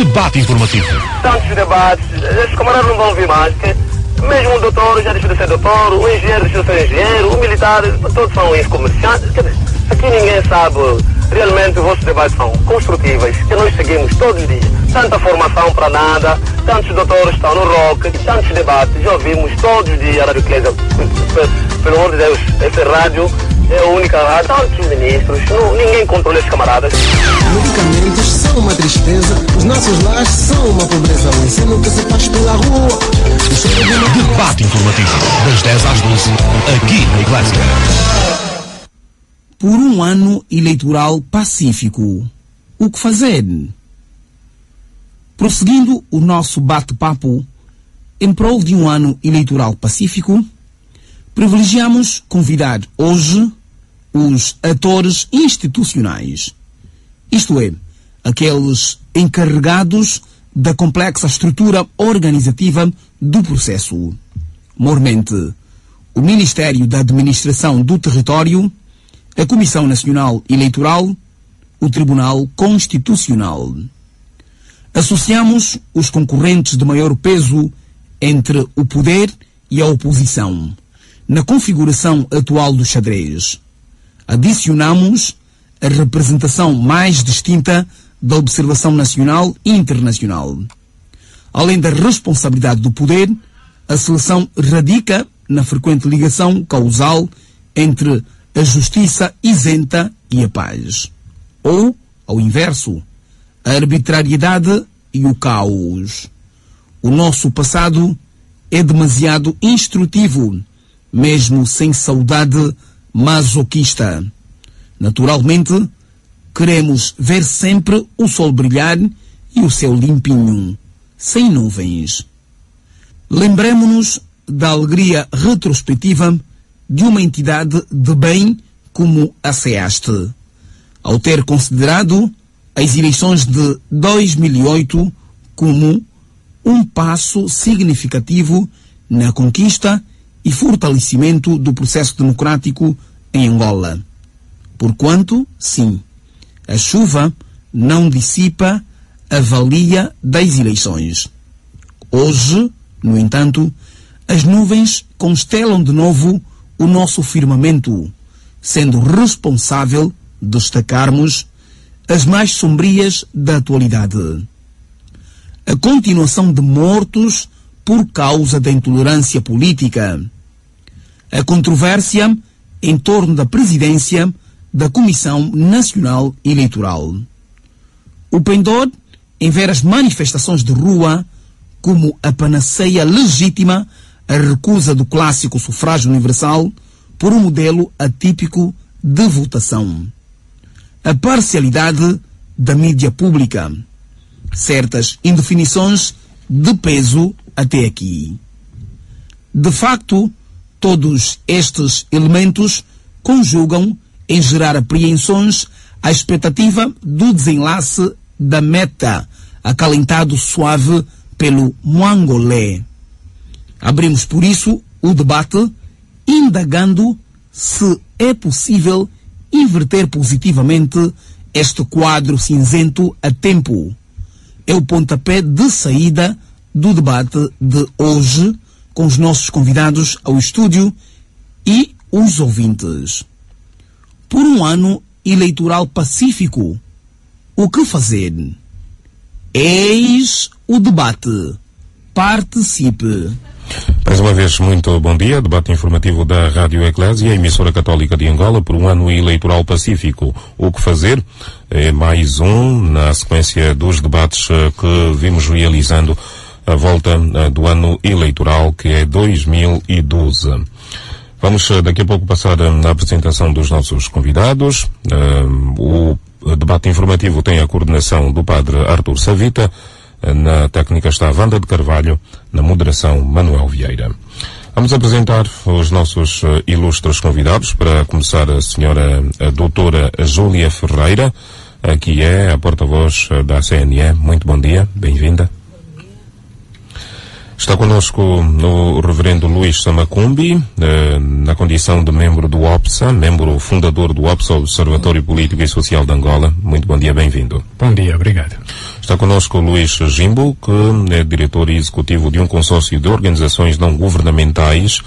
Debate informativo. Tantos debates, esses camaradas não vão ouvir mais, porque mesmo o doutor já deixou de ser doutor, o engenheiro deixou de ser engenheiro, o militar, todos são ex-comerciantes. Aqui ninguém sabe. Realmente os vossos debates são construtivos, que nós seguimos todos os dias. Tanta formação para nada, tantos doutores estão no rock, tantos debates, já ouvimos todos os dias a Rádio Eclésia. Pelo amor de Deus, essa rádio é a única rádio, tantos ministros, ninguém controla esses camaradas. Medicamentos são uma tristeza, os nossos lares são uma pobreza, o ensino que se faz pela rua. Debate informativo, das 10 às 12, aqui na Eclésia. Por um ano eleitoral pacífico, o que fazer? Prosseguindo o nosso bate-papo em prol de um ano eleitoral pacífico, privilegiamos convidar hoje os atores institucionais, isto é, aqueles encarregados da complexa estrutura organizativa do processo, mormente o Ministério da Administração do Território, a Comissão Nacional Eleitoral, o Tribunal Constitucional. Associamos os concorrentes de maior peso entre o poder e a oposição, na configuração atual do xadrez. Adicionamos a representação mais distinta da observação nacional e internacional. Além da responsabilidade do poder, a seleção radica na frequente ligação causal entre a justiça isenta e a paz. Ou, ao inverso, a arbitrariedade e o caos. O nosso passado é demasiado instrutivo, mesmo sem saudade masoquista. Naturalmente, queremos ver sempre o sol brilhar e o céu limpinho, sem nuvens. Lembremos-nos da alegria retrospectiva de uma entidade de bem como a SEASTE, ao ter considerado as eleições de 2008 como um passo significativo na conquista e fortalecimento do processo democrático em Angola. Porquanto, sim, a chuva não dissipa a valia das eleições. Hoje, no entanto, as nuvens constelam de novo o nosso firmamento, sendo responsável destacarmos as mais sombrias da atualidade. A continuação de mortos por causa da intolerância política. A controvérsia em torno da presidência da Comissão Nacional Eleitoral. O pendor em ver as manifestações de rua como a panaceia legítima a recusa do clássico sufrágio universal por um modelo atípico de votação. A parcialidade da mídia pública. Certas indefinições de peso até aqui. De facto, todos estes elementos conjugam em gerar apreensões à expectativa do desenlace da meta, acalentado suave pelo Mwangolé. Abrimos, por isso, o debate, indagando se é possível inverter positivamente este quadro cinzento a tempo. É o pontapé de saída do debate de hoje, com os nossos convidados ao estúdio e os ouvintes. Por um ano eleitoral pacífico, o que fazer? Eis o debate. Participe. Mais uma vez, muito bom dia. Debate informativo da Rádio Eclésia, emissora católica de Angola, por um ano eleitoral pacífico. O que fazer? É mais um na sequência dos debates que vimos realizando à volta do ano eleitoral, que é 2012. Vamos daqui a pouco passar na apresentação dos nossos convidados. O debate informativo tem a coordenação do padre Artur Savita. Na técnica está Wanda de Carvalho, na moderação Manuel Vieira. Vamos apresentar os nossos ilustres convidados. Para começar, a doutora Júlia Ferreira, que é a porta-voz da CNE. Muito bom dia, bem-vinda. Está connosco o reverendo Luís Samacumbi, na condição de membro do OPSA, membro fundador do OPSA, Observatório Político e Social de Angola. Muito bom dia, bem-vindo. Bom dia, obrigado. Está connosco o Luís Jimbo, que é diretor executivo de um consórcio de organizações não governamentais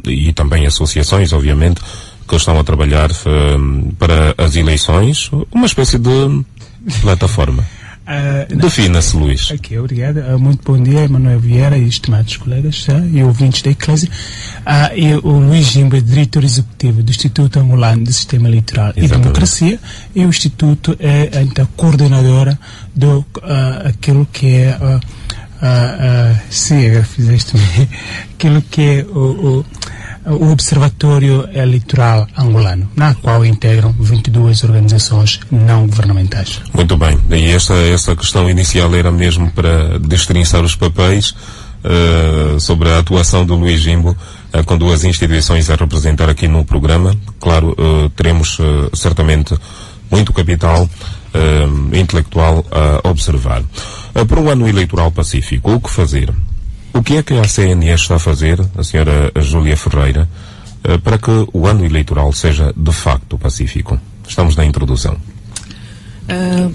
e também associações, obviamente, que estão a trabalhar para as eleições, uma espécie de plataforma. Defina-se, Luís. Ok, obrigado. Muito bom dia, Emanuel Vieira e estimados colegas e ouvintes da Eclésia. O Luís Jimbo é diretor executivo do Instituto Angolano do Sistema Eleitoral e Democracia, e o Instituto é a coordenadora do aquilo que é aquilo que é o Observatório Eleitoral Angolano, na qual integram 22 organizações não governamentais. Muito bem. E esta questão inicial era mesmo para destrinçar os papéis sobre a atuação do Luís Jimbo com duas instituições a representar aqui no programa. Claro, teremos certamente muito capital intelectual a observar. Para o ano eleitoral pacífico, o que fazer? O que é que a CNE está a fazer, a senhora Júlia Ferreira, para que o ano eleitoral seja de facto pacífico? Estamos na introdução.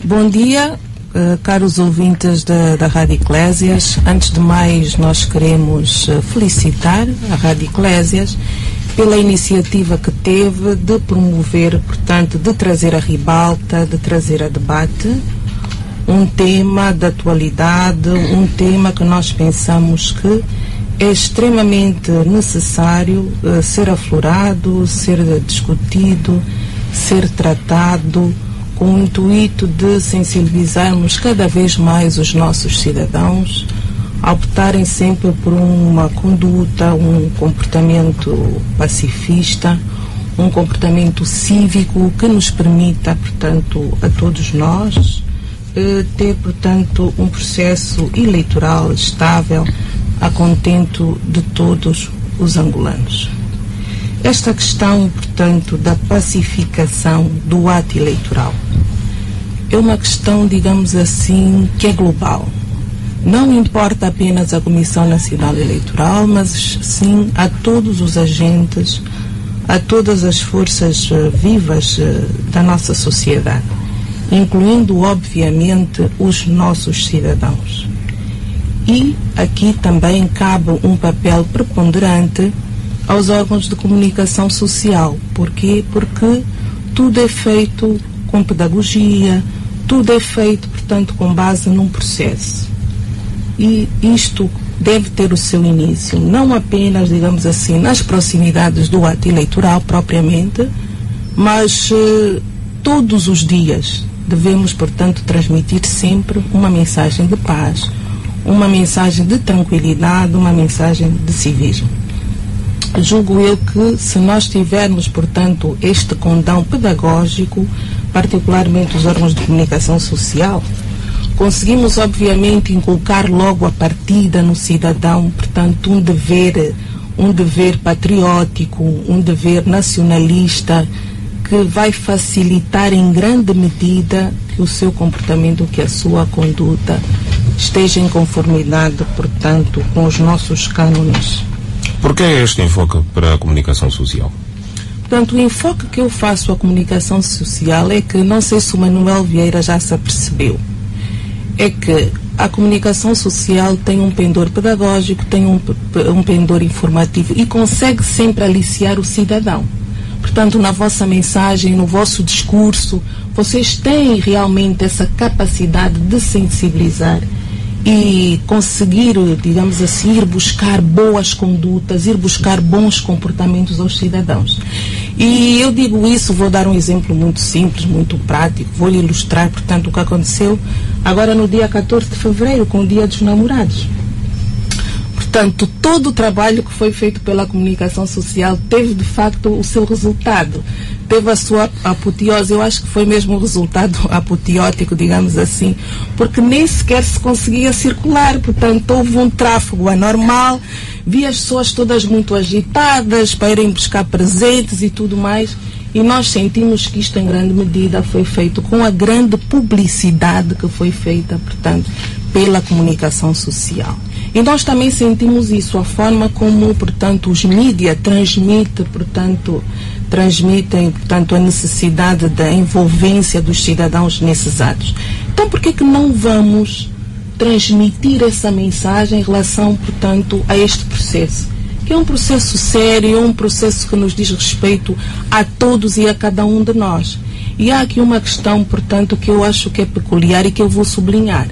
Bom dia, caros ouvintes da Rádio Eclésias. Antes de mais, nós queremos felicitar a Rádio Eclésias pela iniciativa que teve de promover, portanto, de trazer a ribalta, de trazer a debate, um tema de atualidade, um tema que nós pensamos que é extremamente necessário ser aflorado, ser discutido, ser tratado, com o intuito de sensibilizarmos cada vez mais os nossos cidadãos a optarem sempre por uma conduta, um comportamento pacifista, um comportamento cívico que nos permita, portanto, a todos nós ter, portanto, um processo eleitoral estável a contento de todos os angolanos. Esta questão, portanto, da pacificação do ato eleitoral é uma questão, digamos assim, que é global. Não importa apenas a Comissão Nacional Eleitoral, mas sim a todos os agentes, a todas as forças vivas da nossa sociedade, incluindo, obviamente, os nossos cidadãos. E aqui também cabe um papel preponderante aos órgãos de comunicação social. Por quê? Porque tudo é feito com pedagogia, tudo é feito, portanto, com base num processo. E isto deve ter o seu início, não apenas, digamos assim, nas proximidades do ato eleitoral propriamente, mas todos os dias devemos, portanto, transmitir sempre uma mensagem de paz, uma mensagem de tranquilidade, uma mensagem de civismo. Julgo eu que se nós tivermos, portanto, este condão pedagógico, particularmente os órgãos de comunicação social, conseguimos, obviamente, inculcar logo a partida no cidadão, portanto, um dever patriótico, um dever nacionalista, que vai facilitar em grande medida que o seu comportamento, que a sua conduta esteja em conformidade, portanto, com os nossos cânones. Por que este enfoque para a comunicação social? Portanto, o enfoque que eu faço à comunicação social é que, não sei se o Manuel Vieira já se apercebeu, é que a comunicação social tem um pendor pedagógico, tem um pendor informativo e consegue sempre aliciar o cidadão. Portanto, na vossa mensagem, no vosso discurso, vocês têm realmente essa capacidade de sensibilizar e conseguir, digamos assim, ir buscar boas condutas, ir buscar bons comportamentos aos cidadãos. E eu digo isso, vou dar um exemplo muito simples, muito prático, vou lhe ilustrar, portanto, o que aconteceu agora no dia 14 de fevereiro, com o Dia dos Namorados. Portanto, todo o trabalho que foi feito pela comunicação social teve, de facto, o seu resultado. Teve a sua apoteose, eu acho que foi mesmo um resultado apoteótico, digamos assim, porque nem sequer se conseguia circular, portanto, houve um tráfego anormal, vi as pessoas todas muito agitadas para irem buscar presentes e tudo mais, e nós sentimos que isto, em grande medida, foi feito com a grande publicidade que foi feita, portanto, pela comunicação social. E nós também sentimos isso, a forma como, portanto, os mídias transmitem, portanto, a necessidade da envolvência dos cidadãos nesses atos. Então, por que não vamos transmitir essa mensagem em relação, portanto, a este processo? Que é um processo sério, é um processo que nos diz respeito a todos e a cada um de nós. E há aqui uma questão, portanto, que eu acho que é peculiar e que eu vou sublinhar.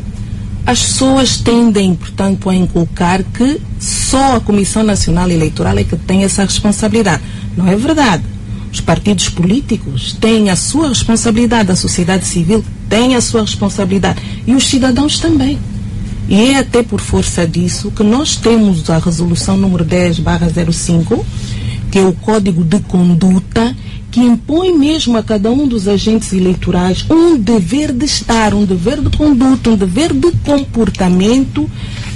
As pessoas tendem, portanto, a inculcar que só a Comissão Nacional Eleitoral é que tem essa responsabilidade. Não é verdade. Os partidos políticos têm a sua responsabilidade, a sociedade civil tem a sua responsabilidade e os cidadãos também. E é até por força disso que nós temos a resolução número 10/05, que é o Código de Conduta, que impõe mesmo a cada um dos agentes eleitorais um dever de estar, um dever de conduta, um dever de comportamento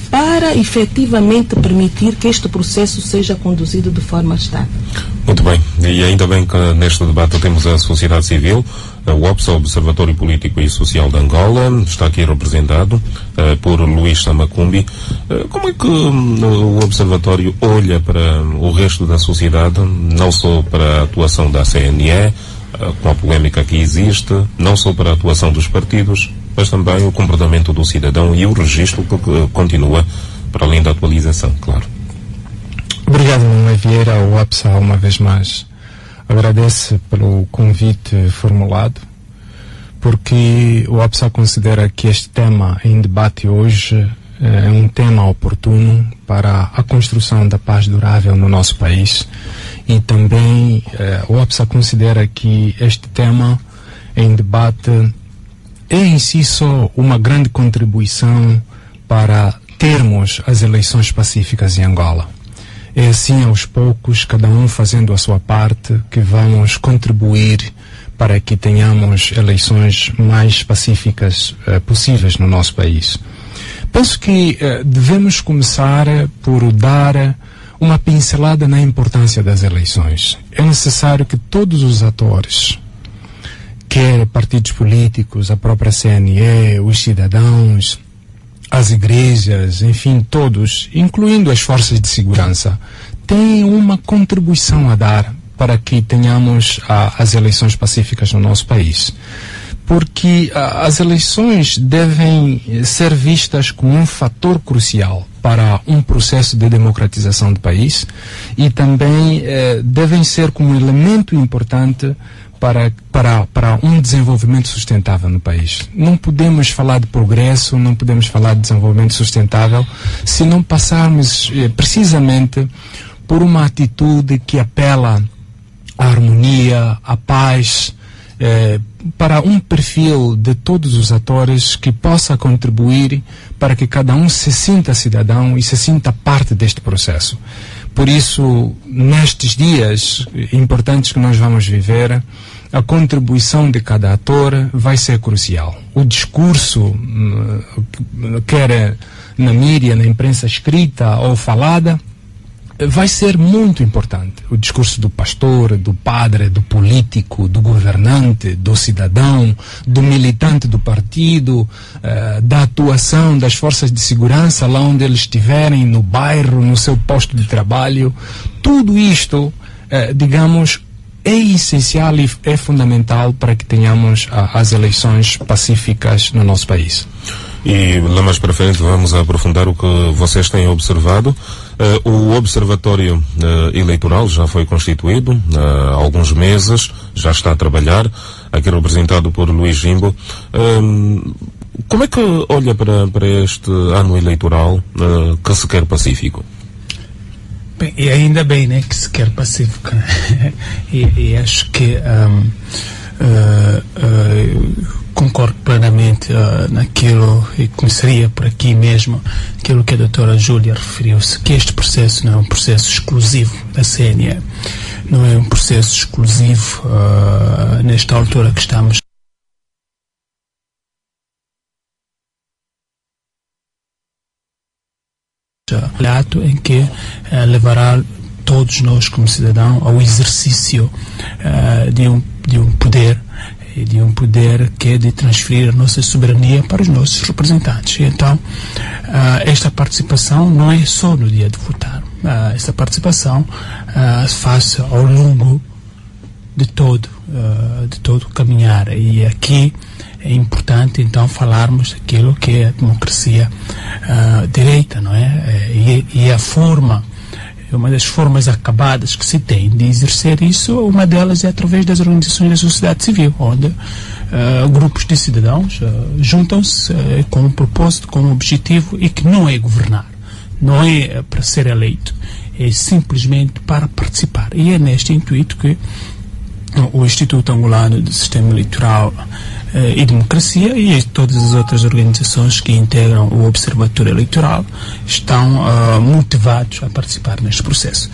para efetivamente permitir que este processo seja conduzido de forma estável. Muito bem, e ainda bem que neste debate temos a sociedade civil, o OBSA, Observatório Político e Social de Angola, está aqui representado por Luís Samacumbi. Como é que o Observatório olha para o resto da sociedade, não só para a atuação da CNE, com a polémica que existe, não só para a atuação dos partidos, mas também o comportamento do cidadão e o registro que continua, para além da atualização, claro. Obrigado, Manuel Vieira. O OBSA, uma vez mais, agradece pelo convite formulado, porque o OBSA considera que este tema em debate hoje é um tema oportuno para a construção da paz durável no nosso país, e também o OBSA considera que este tema em debate é em si só uma grande contribuição para termos as eleições pacíficas em Angola. É assim, aos poucos, cada um fazendo a sua parte, que vamos contribuir para que tenhamos eleições mais pacíficas possíveis no nosso país. Penso que devemos começar por dar uma pincelada na importância das eleições. É necessário que todos os atores, quer partidos políticos, a própria CNE, os cidadãos, as igrejas, enfim, todos, incluindo as forças de segurança, têm uma contribuição a dar para que tenhamos as eleições pacíficas no nosso país. Porque as eleições devem ser vistas como um fator crucial para um processo de democratização do país e também devem ser como um elemento importante para um desenvolvimento sustentável no país. Não podemos falar de progresso, não podemos falar de desenvolvimento sustentável se não passarmos precisamente por uma atitude que apela à harmonia, à paz, para um perfil de todos os atores que possa contribuir para que cada um se sinta cidadão e se sinta parte deste processo. Por isso, nestes dias importantes que nós vamos viver, a contribuição de cada ator vai ser crucial. O discurso, quer na mídia, na imprensa escrita ou falada, vai ser muito importante. O discurso do pastor, do padre, do político, do governante, do cidadão, do militante do partido, da atuação das forças de segurança lá onde eles estiverem, no bairro, no seu posto de trabalho. Tudo isto, digamos, é essencial e é fundamental para que tenhamos as eleições pacíficas no nosso país. E lá mais para frente vamos aprofundar o que vocês têm observado. O Observatório Eleitoral já foi constituído há alguns meses, já está a trabalhar, aqui representado por Luís Jimbo. Como é que olha para este ano eleitoral que se quer pacífico? Bem, e ainda bem, né, que se quer pacífico, né? e acho que concordo plenamente naquilo, e começaria por aqui mesmo, aquilo que a doutora Júlia referiu-se, que este processo não é um processo exclusivo da CNE, não é um processo exclusivo nesta altura que estamos ato em que levará todos nós como cidadão ao exercício de um poder e de um poder que é de transferir a nossa soberania para os nossos representantes. E então, esta participação não é só no dia de votar. Esta participação faz ao longo de todo o caminhar. E aqui é importante, então, falarmos daquilo que é a democracia direita, não é? E a forma, uma das formas acabadas que se tem de exercer isso, uma delas é através das organizações da sociedade civil, onde grupos de cidadãos juntam-se com um propósito, com um objetivo, e que não é governar, não é para ser eleito, é simplesmente para participar. E é neste intuito que o Instituto Angolano do Sistema Eleitoral e Democracia e todas as outras organizações que integram o Observatório Eleitoral estão motivados a participar neste processo.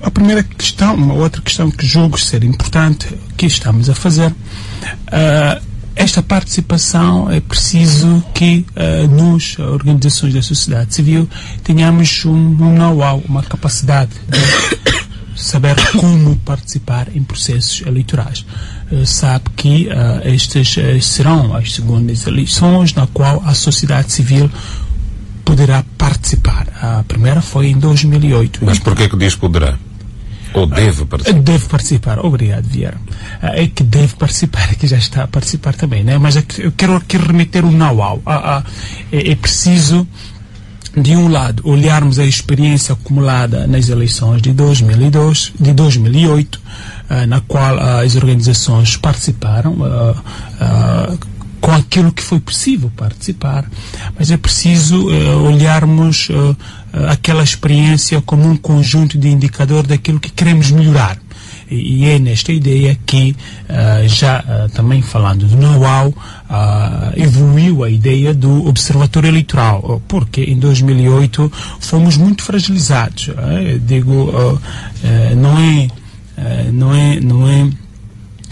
A primeira questão, uma outra questão que julgo ser importante que estamos a fazer, esta participação é preciso que nós, organizações da sociedade civil, tenhamos um know-how, uma capacidade de saber como participar em processos eleitorais. Sabe que estas serão as segundas eleições na qual a sociedade civil poderá participar. A primeira foi em 2008. Mas por que diz poderá? Ou deve participar? Deve participar. Obrigado, Vieira. É que deve participar, é que já está a participar também, né? Mas eu quero aqui remeter o know-how. É preciso, de um lado, olharmos a experiência acumulada nas eleições de 2008, na qual as organizações participaram com aquilo que foi possível participar, mas é preciso olharmos aquela experiência como um conjunto de indicador daquilo que queremos melhorar. E é nesta ideia que, também falando do know-how, evoluiu a ideia do Observatório Eleitoral, porque em 2008 fomos muito fragilizados.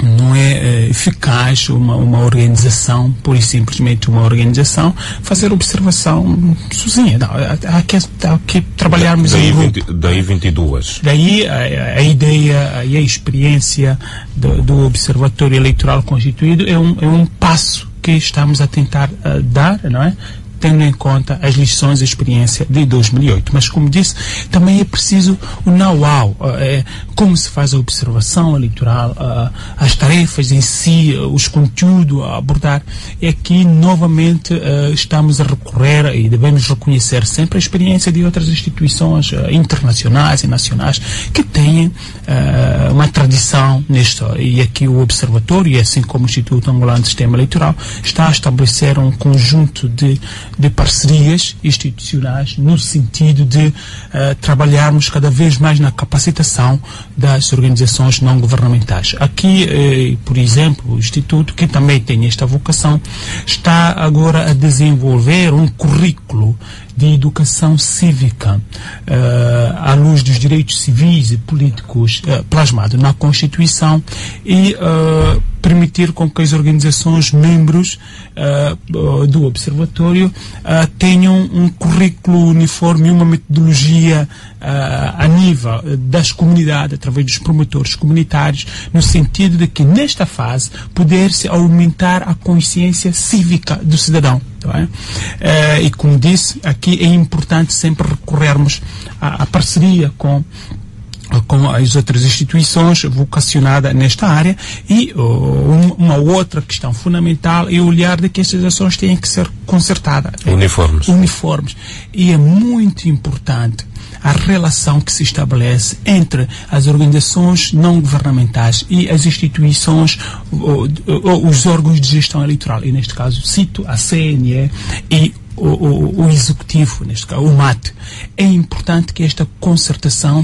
Não é eficaz uma organização, pura e simplesmente uma organização, fazer observação sozinha. Não, há que trabalharmos em grupo. Daí 22. Daí a ideia e a experiência do Observatório Eleitoral constituído é um passo que estamos a tentar dar, não é? Tendo em conta as lições e experiência de 2008. Mas, como disse, também é preciso o know-how, como se faz a observação eleitoral, as tarefas em si, os conteúdos a abordar. E aqui, novamente, estamos a recorrer e devemos reconhecer sempre a experiência de outras instituições internacionais e nacionais que têm uma tradição nisto. E aqui o Observatório, assim como o Instituto Angolano do Sistema Eleitoral, está a estabelecer um conjunto de parcerias institucionais no sentido de trabalharmos cada vez mais na capacitação das organizações não governamentais. Aqui, por exemplo, o Instituto, que também tem esta vocação, está agora a desenvolver um currículo de educação cívica à luz dos direitos civis e políticos plasmado na Constituição e permitir com que as organizações membros do Observatório tenham um currículo uniforme e uma metodologia a nível das comunidades, através dos promotores comunitários, no sentido de que nesta fase poder-se aumentar a consciência cívica do cidadão. E como disse, aqui é importante sempre recorrermos à parceria com as outras instituições vocacionadas nesta área. E uma outra questão fundamental é o olhar de que estas ações têm que ser concertadas. Uniformes. E é muito importante a relação que se estabelece entre as organizações não governamentais e as instituições, os órgãos de gestão eleitoral. E neste caso cito a CNE e o executivo, neste caso o MAT. É importante que esta concertação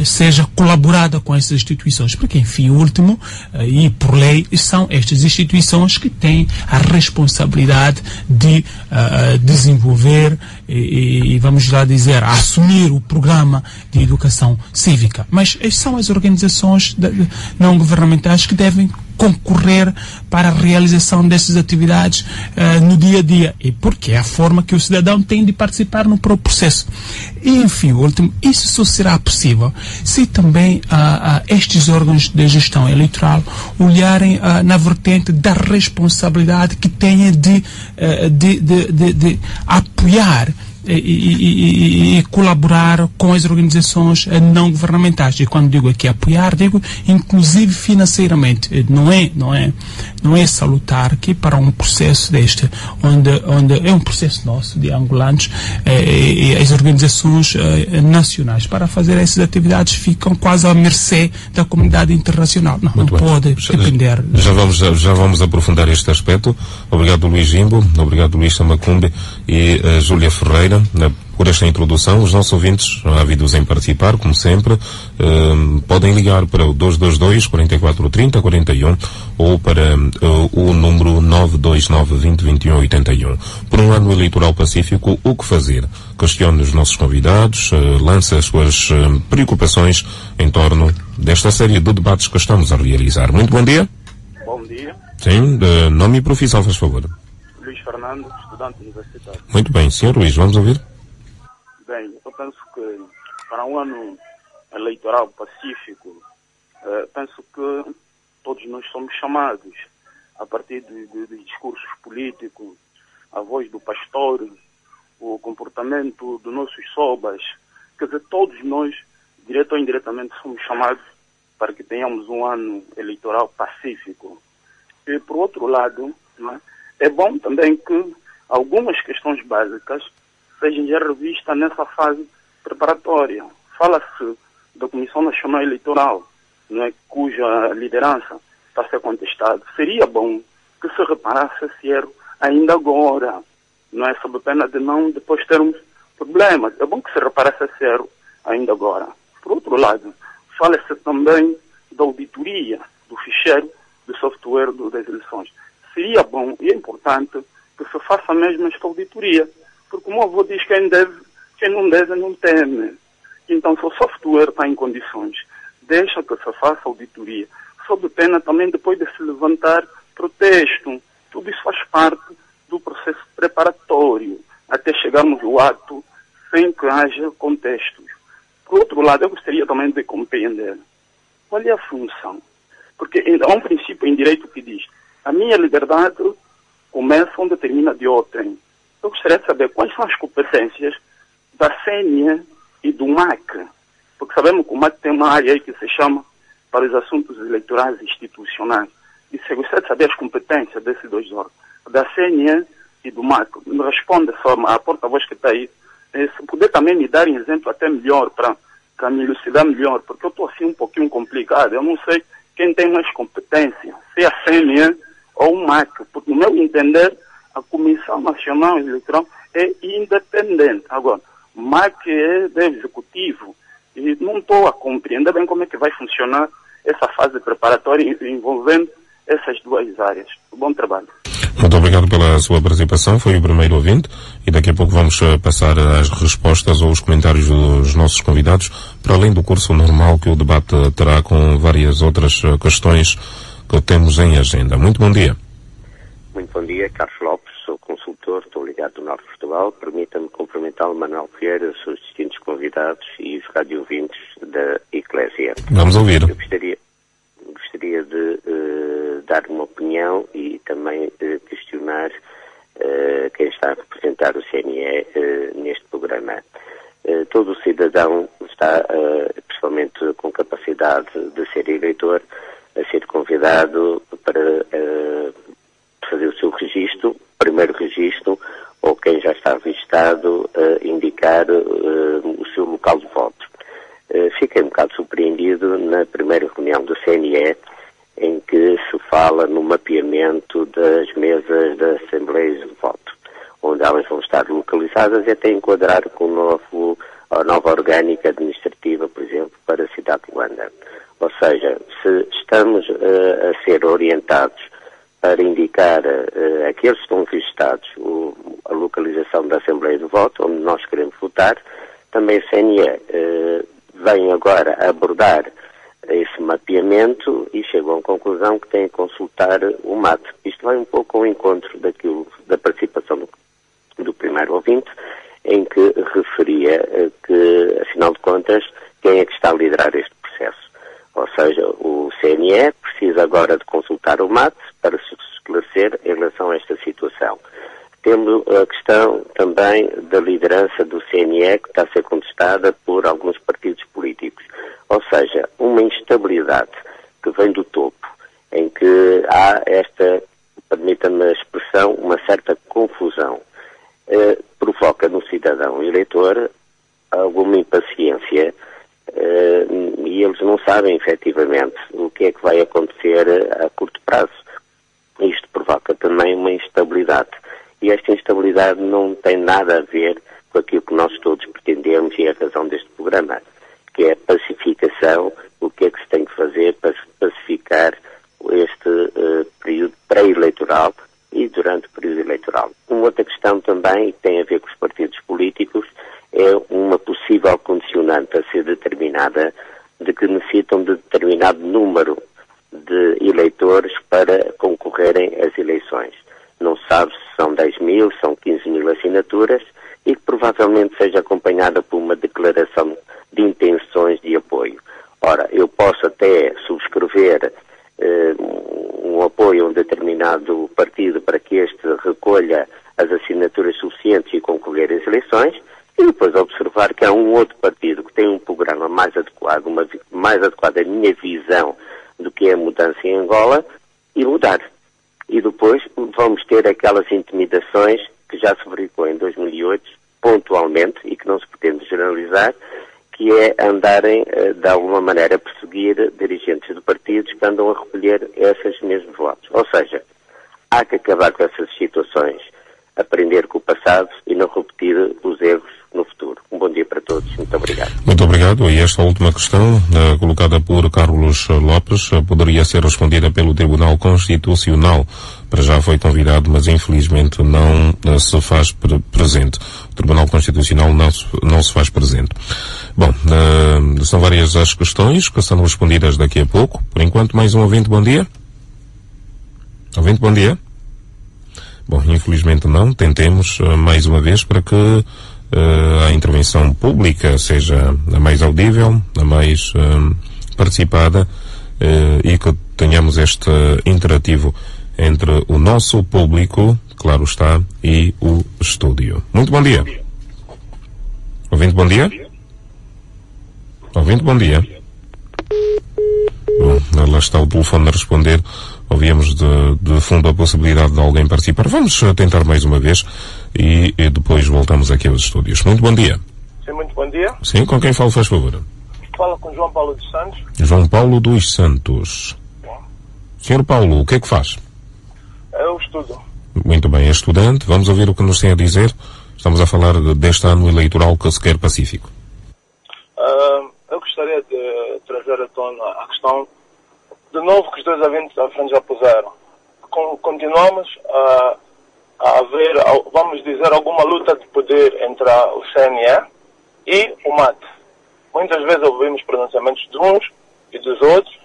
seja colaborada com essas instituições, porque, enfim, o último, e por lei, são estas instituições que têm a responsabilidade de desenvolver e vamos lá dizer, a assumir o programa de educação cívica. Mas são as organizações não governamentais que devem concorrer para a realização destas atividades no dia a dia, e porque é a forma que o cidadão tem de participar no próprio processo. E, enfim, último, isso só será possível se também estes órgãos de gestão eleitoral olharem na vertente da responsabilidade que tenha de apoiar e colaborar com as organizações não governamentais. E quando digo aqui apoiar, digo inclusive financeiramente. Não é salutar que para um processo deste, onde é um processo nosso de angolanos, e as organizações nacionais para fazer essas atividades ficam quase à mercê da comunidade internacional. Não pode depender. Já vamos aprofundar este aspecto. Obrigado, Luís Jimbo. Obrigado, Luís Samacumbe e Júlia Ferreira, por esta introdução. Os nossos ouvintes, ávidos em participar, como sempre, podem ligar para o 222 44 30 41 ou para o número 929 20 21 81. Por um ano eleitoral pacífico, o que fazer? Questione os nossos convidados, lance as suas preocupações em torno desta série de debates que estamos a realizar. Muito bom dia. Bom dia. Sim, nome e profissão, faz favor. Luís Fernando, estudante universitário. Muito bem, senhor Luís, vamos ouvir? Bem, eu penso que para um ano eleitoral pacífico, penso que todos nós somos chamados, a partir de discursos políticos, a voz do pastor, o comportamento dos nossos sobas, quer dizer, todos nós, direto ou indiretamente, somos chamados para que tenhamos um ano eleitoral pacífico. E, por outro lado, é bom também que algumas questões básicas sejam já revistas nessa fase preparatória. Fala-se da Comissão Nacional Eleitoral, cuja liderança está a ser contestada. Seria bom que se reparasse esse erro ainda agora, sob pena de não depois termos problemas. É bom que se reparasse esse erro ainda agora. Por outro lado, fala-se também da auditoria do ficheiro de software das eleições. Seria bom e é importante que se faça mesmo esta auditoria, porque o meu avô diz que quem não deve não teme. Então, se o software está em condições, deixa que se faça auditoria, sob pena também depois de se levantar protesto. Tudo isso faz parte do processo preparatório, até chegarmos ao ato sem que haja contextos. Por outro lado, eu gostaria também de compreender qual é a função. Porque há um princípio em direito que diz: a minha liberdade começa onde termina de outrem. Eu gostaria de saber quais são as competências da CNE e do MAC. Porque sabemos que o MAC tem uma área aí que se chama para os assuntos eleitorais institucionais. E se eu gostaria de saber as competências desses dois órgãos, da CNE e do MAC. Me responde só a porta-voz que está aí. Se puder também me dar um exemplo até melhor, para me elucidar melhor, porque eu estou assim um pouquinho complicado. Eu não sei quem tem mais competência, se é a CNE ou o MAC, porque, no meu entender, a Comissão Nacional Eleitoral é independente. Agora, o MAC é do Executivo e não estou a compreender bem como é que vai funcionar essa fase preparatória envolvendo essas duas áreas. Bom trabalho. Muito obrigado pela sua participação, foi o primeiro ouvinte, e daqui a pouco vamos passar as respostas ou os comentários dos nossos convidados, para além do curso normal que o debate terá com várias outras questões que temos em agenda. Muito bom dia. Muito bom dia, Carlos Lopes, sou consultor, estou ligado do Norte de Portugal. Permita-me cumprimentar o Manuel Vieira, os seus distintos convidados e os radio-ouvintes da Eclésia. Vamos ouvir. Eu gostaria de dar uma opinião e também questionar quem está a representar o CNE neste programa. Todo o cidadão está, principalmente com capacidade de ser eleitor, a ser convidado para fazer o seu registro, primeiro registro, ou quem já está registado, indicar o seu local de voto. Fiquei um bocado surpreendido na primeira reunião do CNE, em que se fala no mapeamento das mesas das Assembleias de Voto, onde elas vão estar localizadas e até enquadrar com a nova orgânica administrativa, por exemplo, para a cidade de Luanda. Ou seja, se estamos a ser orientados para indicar aqueles que estão registados a localização da Assembleia de Voto, onde nós queremos votar, também a CNE vem agora abordar esse mapeamento e chegam à conclusão que têm que consultar o MAT. Isto vai um pouco ao encontro da participação do primeiro ouvinte, em que referia que, afinal de contas, quem é que está a liderar este processo? Ou seja, o CNE precisa agora de consultar o MAT para se esclarecer em relação a esta situação. Temos a questão também da liderança do CNE, que está a ser contestada por alguns partidos políticos. Ou seja, uma instabilidade que vem do topo, em que há esta, permita-me a expressão, uma certa confusão. Provoca no cidadão eleitor alguma impaciência e eles não sabem efetivamente o que é que vai acontecer a curto prazo. Isto provoca também uma instabilidade. E esta instabilidade não tem nada a ver com aquilo que nós todos pretendemos e é a razão deste programa, que é a pacificação, o que é que se tem que fazer para pacificar este período pré-eleitoral e durante o período eleitoral. Uma outra questão também, que tem a ver com os partidos políticos, é uma possível condicionante a ser determinada de que necessitam de determinado número de eleitores para concorrerem às eleições. Não se sabe se são 10 mil, são 15 mil assinaturas e que provavelmente seja acompanhada por uma declaração de intenções de apoio. Ora, eu posso até subscrever um apoio a um determinado partido para que este recolha as assinaturas suficientes e concorrer às eleições e depois observar que há um outro partido que tem um programa mais adequado, mais adequado à minha visão do que é a mudança em Angola e mudar. E depois vamos ter aquelas intimidações que já se verificou em 2008, pontualmente, e que não se pretende generalizar, que é andarem, de alguma maneira, a perseguir dirigentes de partidos que andam a recolher esses mesmos votos. Ou seja, há que acabar com essas situações, aprender com o passado e não repetir os erros no futuro. Um bom dia para todos. Muito obrigado. Muito obrigado. E esta última questão, colocada por Carlos Lopes, poderia ser respondida pelo Tribunal Constitucional. Para já foi convidado, mas infelizmente não se faz presente. O Tribunal Constitucional não se faz presente. Bom, são várias as questões que serão respondidas daqui a pouco. Por enquanto, mais um ouvinte, bom dia. Ouvinte, bom dia. Bom, infelizmente não. Tentemos mais uma vez para que a intervenção pública seja a mais audível, a mais participada e que tenhamos este interativo entre o nosso público, claro está, e o estúdio. Muito bom dia. Ouvinte, bom dia. Ouvinte, bom dia. Bom, lá está o telefone a responder. Ouvíamos de fundo a possibilidade de alguém participar. Vamos tentar mais uma vez e depois voltamos aqui aos estúdios. Muito bom dia. Sim, muito bom dia. Sim, com quem falo, faz favor? Fala com João Paulo dos Santos. João Paulo dos Santos. Senhor Paulo, o que é que faz? Eu estudo. Muito bem, é estudante. Vamos ouvir o que nos tem a dizer. Estamos a falar deste ano eleitoral que se quer pacífico. Eu gostaria de trazer à tona a questão de novo que os dois ouvintes à frente já puseram. Continuamos a haver, vamos dizer, alguma luta de poder entre o CNE e o MAT. Muitas vezes ouvimos pronunciamentos de uns e dos outros,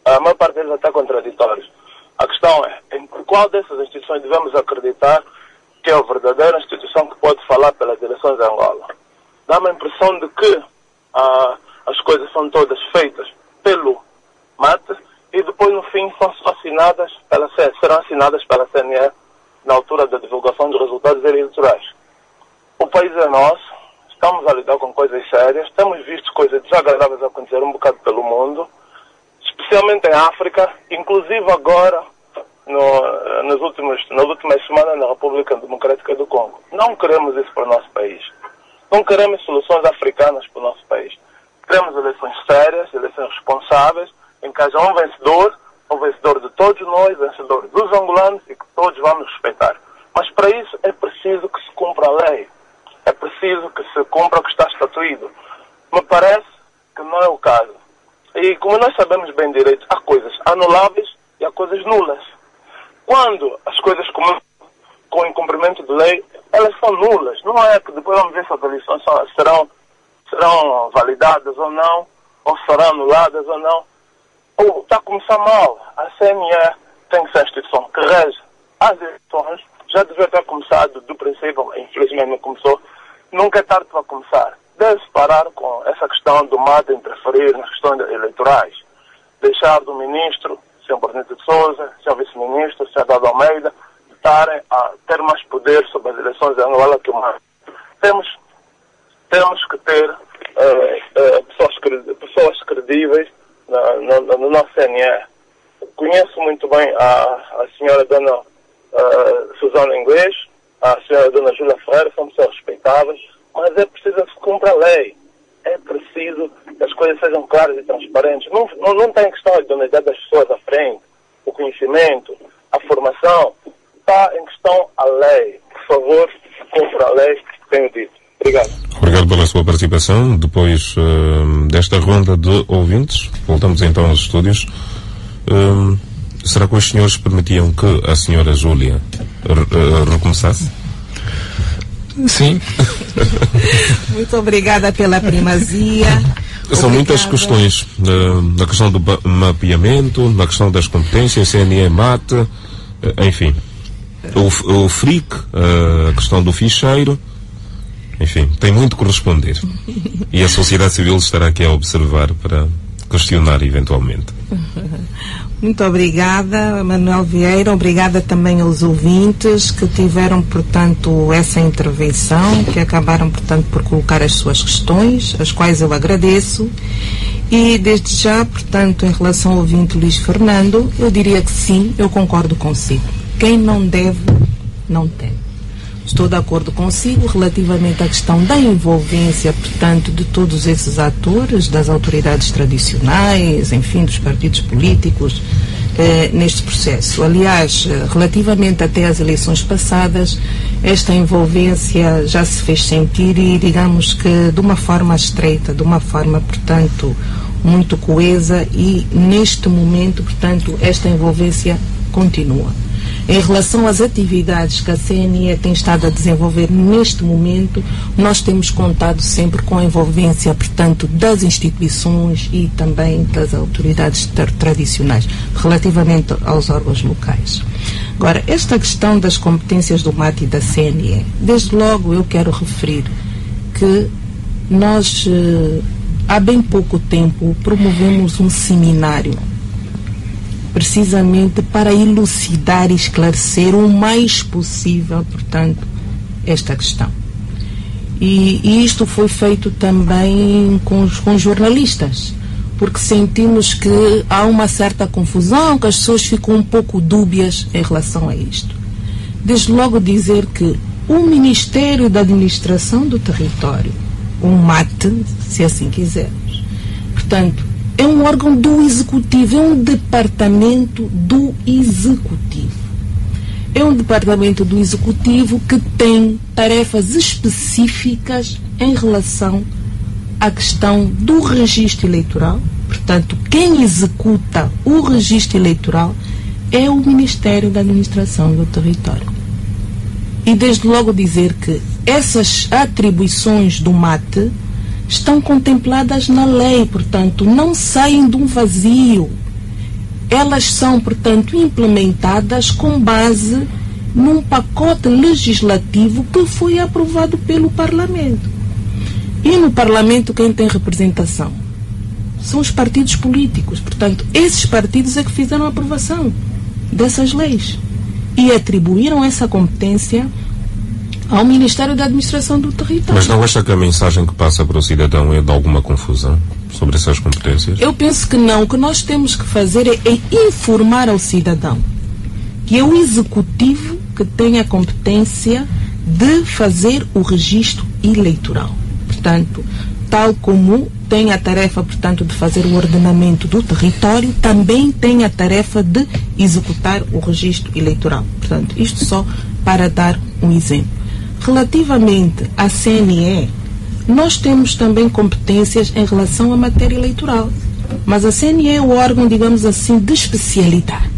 a maior parte deles até contraditórios. A questão é, em qual dessas instituições devemos acreditar que é a verdadeira instituição que pode falar pelas eleições de Angola? Dá-me a impressão de que as coisas são todas feitas pelo MAT e depois no fim serão assinadas pela CNE na altura da divulgação dos resultados eleitorais. O país é nosso, estamos a lidar com coisas sérias, temos visto coisas desagradáveis acontecer um bocado pelo mundo, especialmente em África, inclusive agora nas últimas semanas na República Democrática do Congo. Não queremos isso para o nosso país. Não queremos soluções africanas para o nosso país. Queremos eleições sérias, eleições responsáveis, em que haja um vencedor de todos nós, vencedor dos angolanos e que todos vamos respeitar. Mas para isso é preciso que se cumpra a lei. É preciso que se cumpra o que está estatuído. Me parece que não é o caso. E como nós sabemos bem direito, há coisas anuláveis e há coisas nulas. Quando as coisas começam com incumprimento de lei, elas são nulas. Não é que depois vamos ver se as eleições serão validadas ou não. ou serão anuladas ou não. Ou está a começar mal. A CNE tem que ser a instituição que rege as eleições. Já devia ter começado do princípio, infelizmente não começou. Nunca é tarde para começar. Deve-se parar com essa questão do MAT interferir nas questões eleitorais. Deixar do ministro, Sr. Presidente de Sousa, Sr. Vice-Ministro, Sr. Dado Almeida, estarem a ter mais poder sobre as eleições de Angola que o MAT. Temos que ter pessoas credíveis no nosso CNE. Conheço muito bem a senhora Dona Susana Inglês, a senhora Dona Júlia Ferreira, são pessoas respeitáveis, mas é preciso que se cumpra a lei. É preciso que as coisas sejam claras e transparentes. Não tem questão de idoneidade das pessoas à frente, o conhecimento, a formação. Está em questão a lei. Por favor, cumpra a lei, tenho dito. Obrigado. Obrigado pela sua participação. Depois desta ronda de ouvintes, voltamos então aos estúdios. Será que os senhores permitiam que a senhora Júlia recomeçasse? Sim. Muito obrigada pela primazia. São muitas questões. Na questão do mapeamento, na questão das competências, CNE, MAT, enfim. O FRIC, a questão do ficheiro. Enfim, tem muito que responder. E a sociedade civil estará aqui a observar para questionar eventualmente. Muito obrigada, Manuel Vieira. Obrigada também aos ouvintes que tiveram, portanto, essa intervenção, que acabaram, portanto, por colocar as suas questões, as quais eu agradeço. E, desde já, portanto, em relação ao ouvinte Luís Fernando, eu diria que sim, eu concordo consigo. Quem não deve, não tem. Estou de acordo consigo relativamente à questão da envolvência, portanto, de todos esses atores, das autoridades tradicionais, enfim, dos partidos políticos, neste processo. Aliás, relativamente até às eleições passadas, esta envolvência já se fez sentir e, digamos que, de uma forma estreita, de uma forma, portanto, muito coesa e, neste momento, portanto, esta envolvência continua. Em relação às atividades que a CNE tem estado a desenvolver neste momento, nós temos contado sempre com a envolvência, portanto, das instituições e também das autoridades tradicionais, relativamente aos órgãos locais. Agora, esta questão das competências do MAT e da CNE, desde logo eu quero referir que nós, há bem pouco tempo, promovemos um seminário precisamente para elucidar e esclarecer o mais possível, portanto, esta questão. E isto foi feito também com jornalistas, porque sentimos que há uma certa confusão, que as pessoas ficam um pouco dúbias em relação a isto. Desde logo dizer que o Ministério da Administração do Território, o MAT, se assim quisermos, portanto, é um órgão do Executivo, é um departamento do Executivo. É um departamento do Executivo que tem tarefas específicas em relação à questão do registro eleitoral. Portanto, quem executa o registro eleitoral é o Ministério da Administração do Território. E desde logo dizer que essas atribuições do MAT estão contempladas na lei, portanto, não saem de um vazio. Elas são, portanto, implementadas com base num pacote legislativo que foi aprovado pelo Parlamento. E no Parlamento quem tem representação? São os partidos políticos. Portanto, esses partidos é que fizeram a aprovação dessas leis e atribuíram essa competência ao Ministério da Administração do Território. Mas não acha que a mensagem que passa para o cidadão é de alguma confusão sobre essas competências? Eu penso que não. O que nós temos que fazer é informar ao cidadão que é o Executivo que tem a competência de fazer o registro eleitoral. Portanto, tal como tem a tarefa, portanto, de fazer o ordenamento do território, também tem a tarefa de executar o registro eleitoral. Portanto, isto só para dar um exemplo. Relativamente à CNE, nós temos também competências em relação à matéria eleitoral. Mas a CNE é o órgão, digamos assim, de especialidade,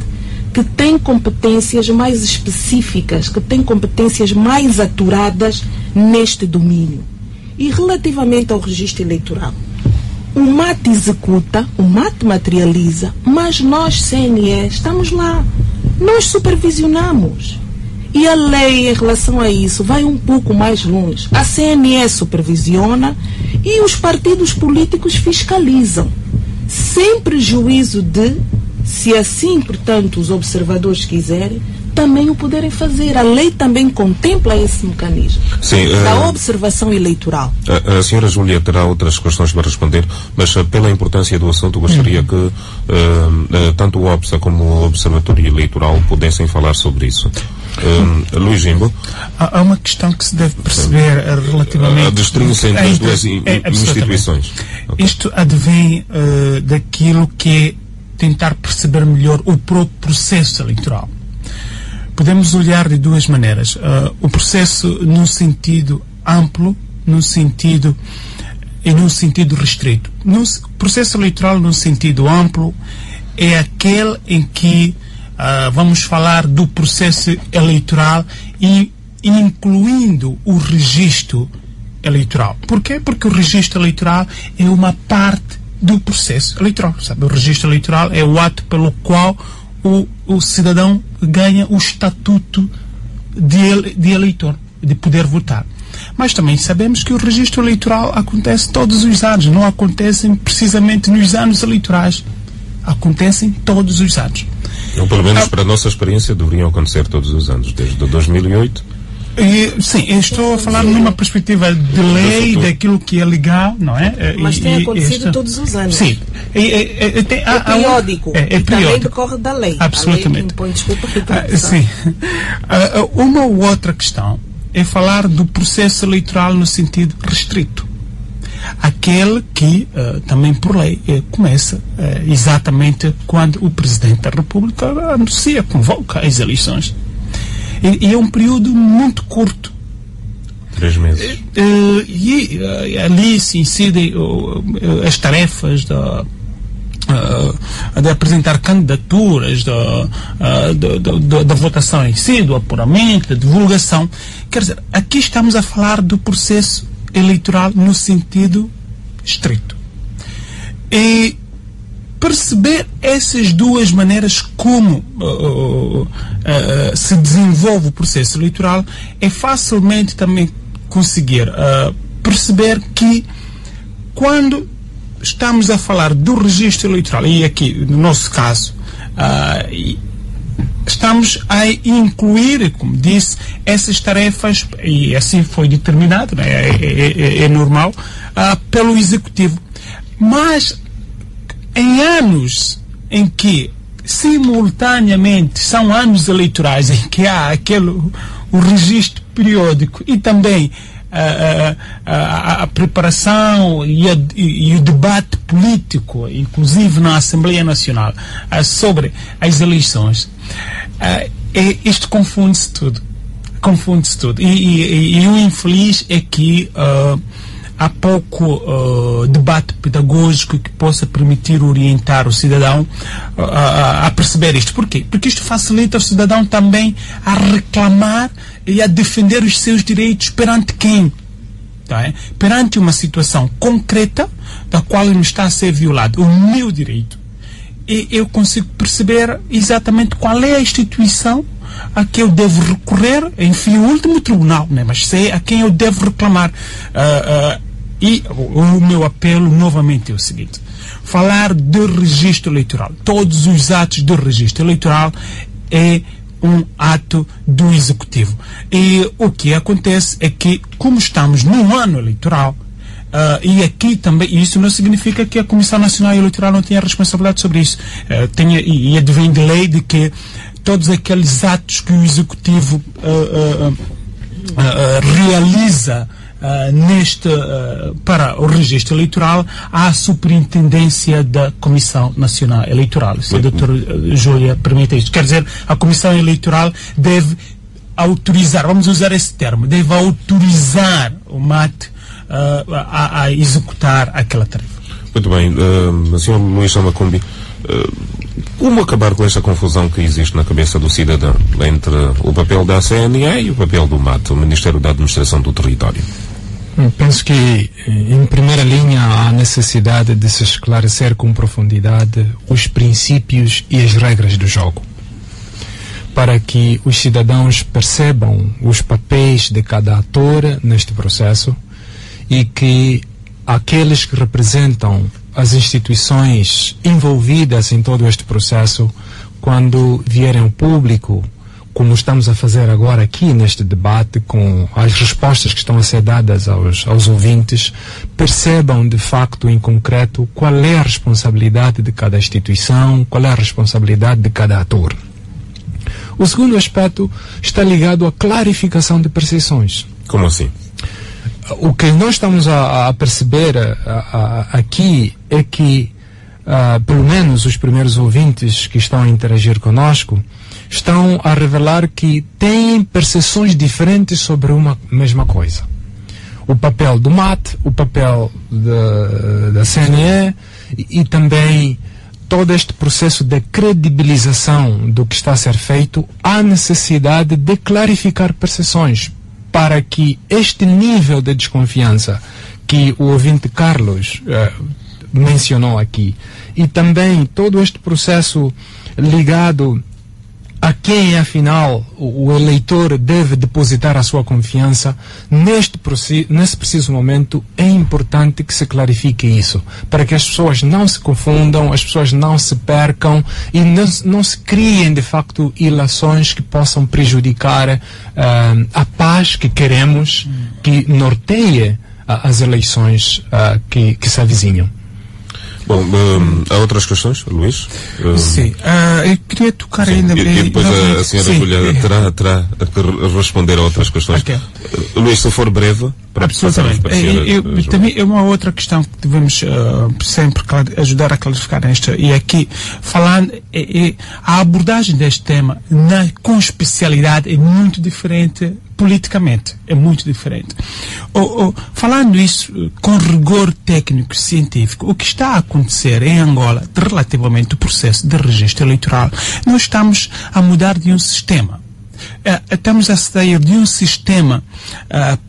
que tem competências mais específicas, que tem competências mais aturadas neste domínio. E relativamente ao registro eleitoral, o MAT executa, o MAT materializa, mas nós, CNE, estamos lá. Nós supervisionamos. E a lei, em relação a isso, vai um pouco mais longe. A CNE supervisiona e os partidos políticos fiscalizam. Sem prejuízo de, se assim, portanto, os observadores quiserem, também o poderem fazer. A lei também contempla esse mecanismo. Sim, da observação eleitoral. A senhora Júlia terá outras questões para responder, mas pela importância do assunto gostaria que tanto o OBSA como o Observatório Eleitoral pudessem falar sobre isso. Luís Jimbo. Há uma questão que se deve perceber relativamente... A distinção entre as duas instituições. Okay. Isto advém daquilo que é tentar perceber melhor o próprio processo eleitoral. Podemos olhar de duas maneiras. O processo num sentido amplo, num sentido e num sentido restrito. O processo eleitoral num sentido amplo é aquele em que vamos falar do processo eleitoral e incluindo o registro eleitoral. Porquê? Porque o registro eleitoral é uma parte do processo eleitoral. Sabe? O registro eleitoral é o ato pelo qual o cidadão ganha o estatuto de eleitor, de poder votar. Mas também sabemos que o registro eleitoral acontece todos os anos, não acontecem precisamente nos anos eleitorais, acontecem todos os anos. Ou pelo menos para a nossa experiência deveriam acontecer todos os anos, desde 2008. Sim, eu estou a falar numa perspectiva de lei, daquilo que é legal, não é? Mas tem acontecido todos os anos. Sim. É periódico. É periódico. Também decorre da lei. Absolutamente. A lei impõe, desculpa, sim. Uma ou outra questão é falar do processo eleitoral no sentido restrito. Aquele que, também por lei, começa exatamente quando o Presidente da República anuncia, convoca as eleições. E é um período muito curto. 3 meses. E ali se incidem as tarefas de apresentar candidaturas, da votação em si, do apuramento, da divulgação. Quer dizer, aqui estamos a falar do processo eleitoral no sentido estrito. E perceber essas duas maneiras como se desenvolve o processo eleitoral é facilmente também conseguir perceber que quando estamos a falar do registro eleitoral, e aqui no nosso caso estamos a incluir, como disse, essas tarefas, e assim foi determinado, né? É normal, pelo Executivo. Mas em anos em que simultaneamente são anos eleitorais, em que há o registro periódico e também a preparação e o debate político, inclusive na Assembleia Nacional, sobre as eleições, isto confunde-se tudo. E o infeliz é que há pouco debate pedagógico que possa permitir orientar o cidadão a perceber isto. Porquê? Porque isto facilita o cidadão também a reclamar e a defender os seus direitos perante quem? Tá? Perante uma situação concreta da qual ele está a ser violado, o meu direito. E eu consigo perceber exatamente qual é a instituição a que eu devo recorrer, enfim, o último tribunal, né? Mas sei a quem eu devo reclamar. E o meu apelo novamente é o seguinte: falar de registro eleitoral, todos os atos de registro eleitoral é um ato do Executivo. E o que acontece é que, como estamos num ano eleitoral, e aqui também, isso não significa que a Comissão Nacional Eleitoral não tenha responsabilidade sobre isso. E advém de lei de que todos aqueles atos que o Executivo realiza para o registro eleitoral, há a superintendência da Comissão Nacional Eleitoral. Se a doutora Júlia permite isto. Quer dizer, a Comissão Eleitoral deve autorizar, vamos usar esse termo, deve autorizar o MAT a executar aquela tarefa. Muito bem. Sr. Luís Chamacumbi, como acabar com esta confusão que existe na cabeça do cidadão entre o papel da CNE e o papel do MAT, o Ministério da Administração do Território? Penso que, em primeira linha, há a necessidade de se esclarecer com profundidade os princípios e as regras do jogo, para que os cidadãos percebam os papéis de cada ator neste processo e que aqueles que representam as instituições envolvidas em todo este processo, quando vierem ao público, como estamos a fazer agora aqui neste debate, com as respostas que estão a ser dadas aos ouvintes, percebam de facto, em concreto, qual é a responsabilidade de cada instituição, qual é a responsabilidade de cada ator. O segundo aspecto está ligado à clarificação de percepções. Como assim? O que nós estamos a perceber aqui é que, pelo menos os primeiros ouvintes que estão a interagir conosco, estão a revelar que têm percepções diferentes sobre uma mesma coisa. O papel do MAT, o papel da CNE e também todo este processo de credibilização do que está a ser feito, há necessidade de clarificar percepções para que este nível de desconfiança que o ouvinte Carlos mencionou aqui, e também todo este processo ligado a quem, afinal, o eleitor deve depositar a sua confiança, nesse preciso momento, é importante que se clarifique isso, para que as pessoas não se confundam, as pessoas não se percam e não se criem, de facto, ilações que possam prejudicar a paz que queremos que norteie as eleições que se avizinham. Bom, há outras questões, Luís? Sim, eu queria tocar ainda... E depois a senhora Júlia terá que responder a outras questões. Okay. Luís, se for breve, para absolutamente. Também é uma outra questão que devemos sempre ajudar a clarificar esta, e aqui, falando, a abordagem deste tema com especialidade é muito diferente politicamente, é muito diferente. Falando isso com rigor técnico científico, o que está a acontecer em Angola relativamente ao processo de registro eleitoral, nós estamos a mudar de um sistema. Estamos a sair de um sistema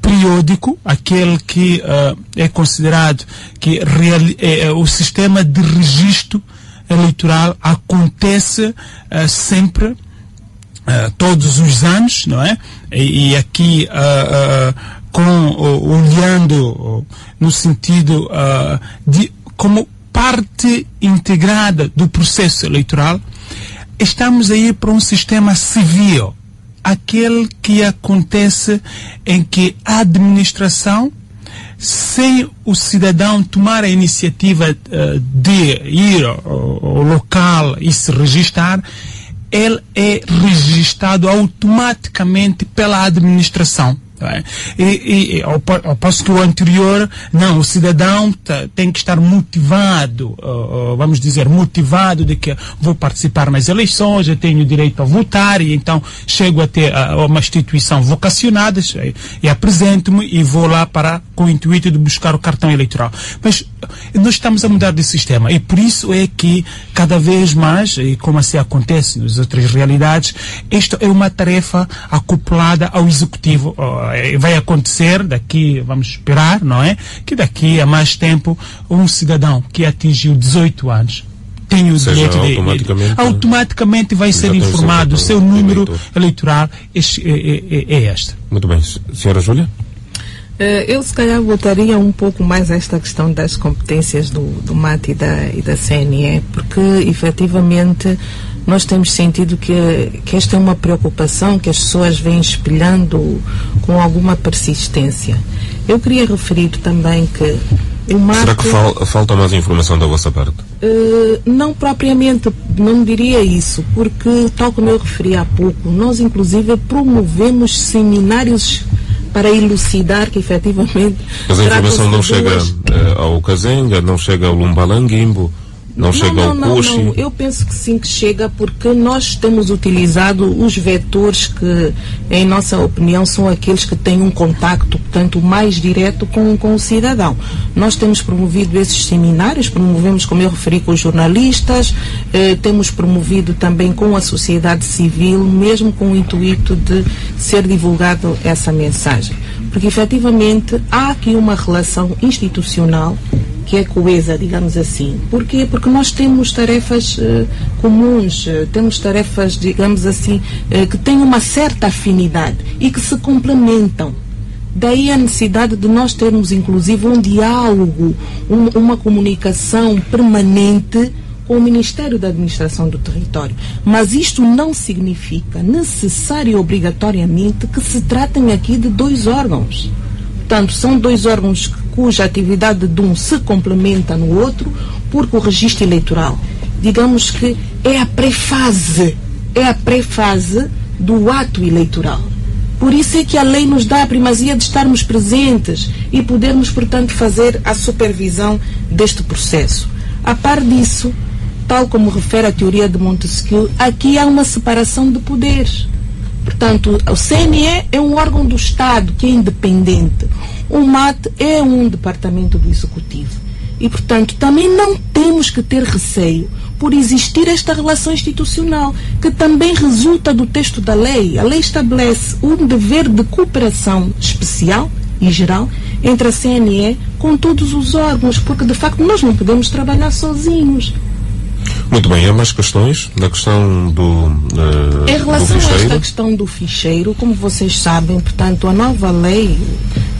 periódico, aquele que é considerado que o sistema de registro eleitoral acontece sempre todos os anos, não é? E aqui olhando no sentido de como parte integrada do processo eleitoral, estamos a ir para um sistema civil, aquele que acontece em que a administração, sem o cidadão tomar a iniciativa de ir ao local e se registrar, ele é registrado automaticamente pela administração. Ao passo que o anterior, não, o cidadão tem que estar motivado, vamos dizer, motivado de que vou participar nas eleições, eu tenho direito a votar, e então chego a ter uma instituição vocacionada e apresento-me e vou lá com o intuito de buscar o cartão eleitoral. Mas nós estamos a mudar de sistema, e por isso é que cada vez mais, e como assim acontece nas outras realidades, isto é uma tarefa acoplada ao executivo. Vai acontecer daqui, vamos esperar, não é? Que daqui a mais tempo um cidadão que atingiu 18 anos tem o direito de automaticamente vai ser informado, o seu número eleitoral é este. Muito bem. Senhora Júlia? Eu se calhar voltaria um pouco mais a esta questão das competências do MAT e da CNE, porque efetivamente nós temos sentido que esta é uma preocupação que as pessoas vêm espelhando com alguma persistência. Eu queria referir também que o MAT... Será que falta mais informação da vossa parte? Não propriamente, não diria isso, porque, tal como eu referi há pouco, nós inclusive promovemos seminários para elucidar que efetivamente... Mas a informação não chega ao Kazenga, não chega ao Lumbalangimbo, não chega ao Cuxi? Não, eu penso que sim que chega, porque nós temos utilizado os vetores que, em nossa opinião, são aqueles que têm um contacto, portanto, mais direto com o cidadão. Nós temos promovido esses seminários, promovemos, como eu referi, com os jornalistas, temos promovido também com a sociedade civil, mesmo com o intuito de ser divulgado essa mensagem. porque efetivamente há aqui uma relação institucional que é coesa, digamos assim. Porquê? Porque nós temos tarefas comuns, temos tarefas, digamos assim, que têm uma certa afinidade e que se complementam. Daí a necessidade de nós termos, inclusive, um diálogo, uma comunicação permanente com o Ministério da Administração do Território. Mas isto não significa necessário e obrigatoriamente que se tratem aqui de dois órgãos. Portanto, são dois órgãos cuja atividade de um se complementa no outro, porque o registro eleitoral, digamos que é a pré-fase do ato eleitoral. Por isso é que a lei nos dá a primazia de estarmos presentes e podermos, portanto, fazer a supervisão deste processo. A par disso, tal como refere a teoria de Montesquieu, aqui há uma separação de poderes. Portanto, o CNE é um órgão do Estado que é independente. O MAT é um departamento do Executivo. E, portanto, também não temos que ter receio por existir esta relação institucional, que também resulta do texto da lei. A lei estabelece um dever de cooperação especial e geral entre a CNE com todos os órgãos, porque, de facto, nós não podemos trabalhar sozinhos. Muito bem, há mais questões na questão em relação do ficheiro? A esta questão do ficheiro, como vocês sabem, portanto, a nova lei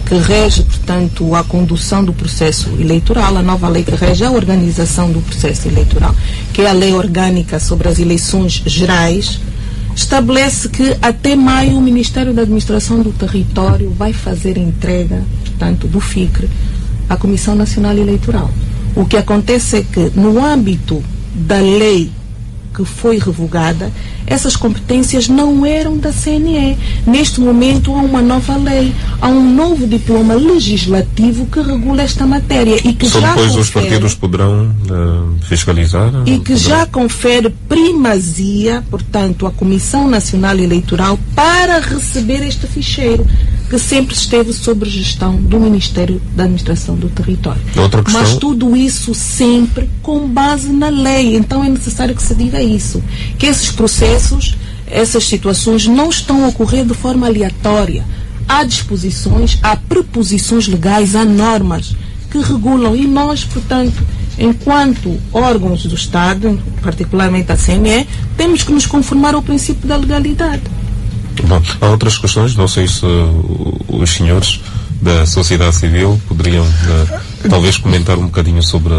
que rege, portanto, a condução do processo eleitoral, a nova lei que rege a organização do processo eleitoral, que é a Lei Orgânica sobre as Eleições Gerais, estabelece que até maio o Ministério da Administração do Território vai fazer entrega, portanto, do FICRE à Comissão Nacional Eleitoral. O que acontece é que, no âmbito da lei que foi revogada, essas competências não eram da CNE. Neste momento há uma nova lei, há um novo diploma legislativo que regula esta matéria e que só já depois confere, os partidos poderão fiscalizar? E que já confere primazia, portanto, à Comissão Nacional Eleitoral para receber este ficheiro, que sempre esteve sob gestão do Ministério da Administração do Território. Outra questão... Mas tudo isso sempre com base na lei. Então é necessário que se diga isso. Que esses processos, essas situações não estão a ocorrer de forma aleatória. Há disposições, há preposições legais, há normas que regulam. E nós, portanto, enquanto órgãos do Estado, particularmente a CNE, temos que nos conformar ao princípio da legalidade. Bom, há outras questões, não sei se os senhores da sociedade civil poderiam talvez comentar um bocadinho sobre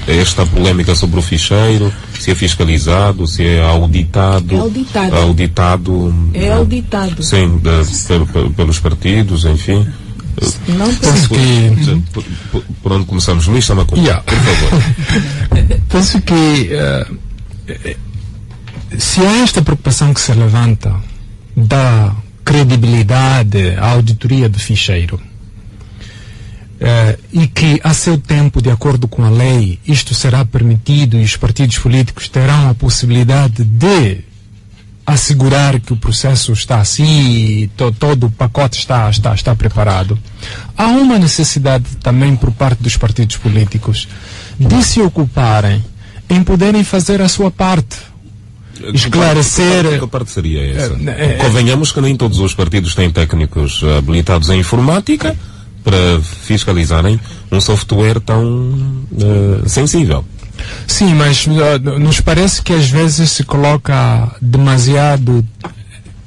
esta polémica sobre o ficheiro, se é fiscalizado, se é auditado. É auditado. É auditado. Sim, pelos partidos, enfim. Não penso que... Por onde começamos? Luís Samacuca, por favor. Penso que se há esta preocupação que se levanta da credibilidade à auditoria do ficheiro e que a seu tempo, de acordo com a lei, isto será permitido e os partidos políticos terão a possibilidade de assegurar que o processo está assim, todo o pacote está preparado. Há uma necessidade também por parte dos partidos políticos de se ocuparem em poderem fazer a sua parte. Esclarecer. Que parte seria essa? Convenhamos que nem todos os partidos têm técnicos habilitados em informática para fiscalizarem um software tão sensível. Sim, mas nos parece que às vezes se coloca demasiado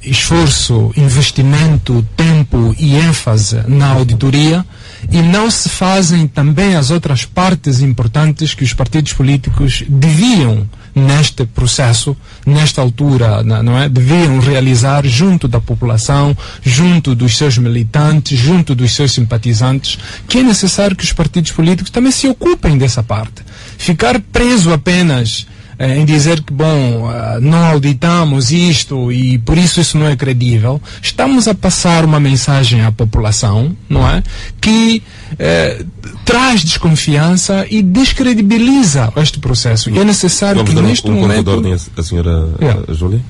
esforço, investimento, tempo e ênfase na auditoria e não se fazem também as outras partes importantes que os partidos políticos deviam, neste processo, nesta altura, não é? Deviam realizar junto da população, junto dos seus militantes, junto dos seus simpatizantes, que é necessário que os partidos políticos também se ocupem dessa parte. Ficar preso apenas em dizer que, bom, não auditamos isto e por isso não é credível, estamos a passar uma mensagem à população, não é? Que traz desconfiança e descredibiliza este processo. E é necessário que neste momento... Ponto de ordem, a senhora Júlia?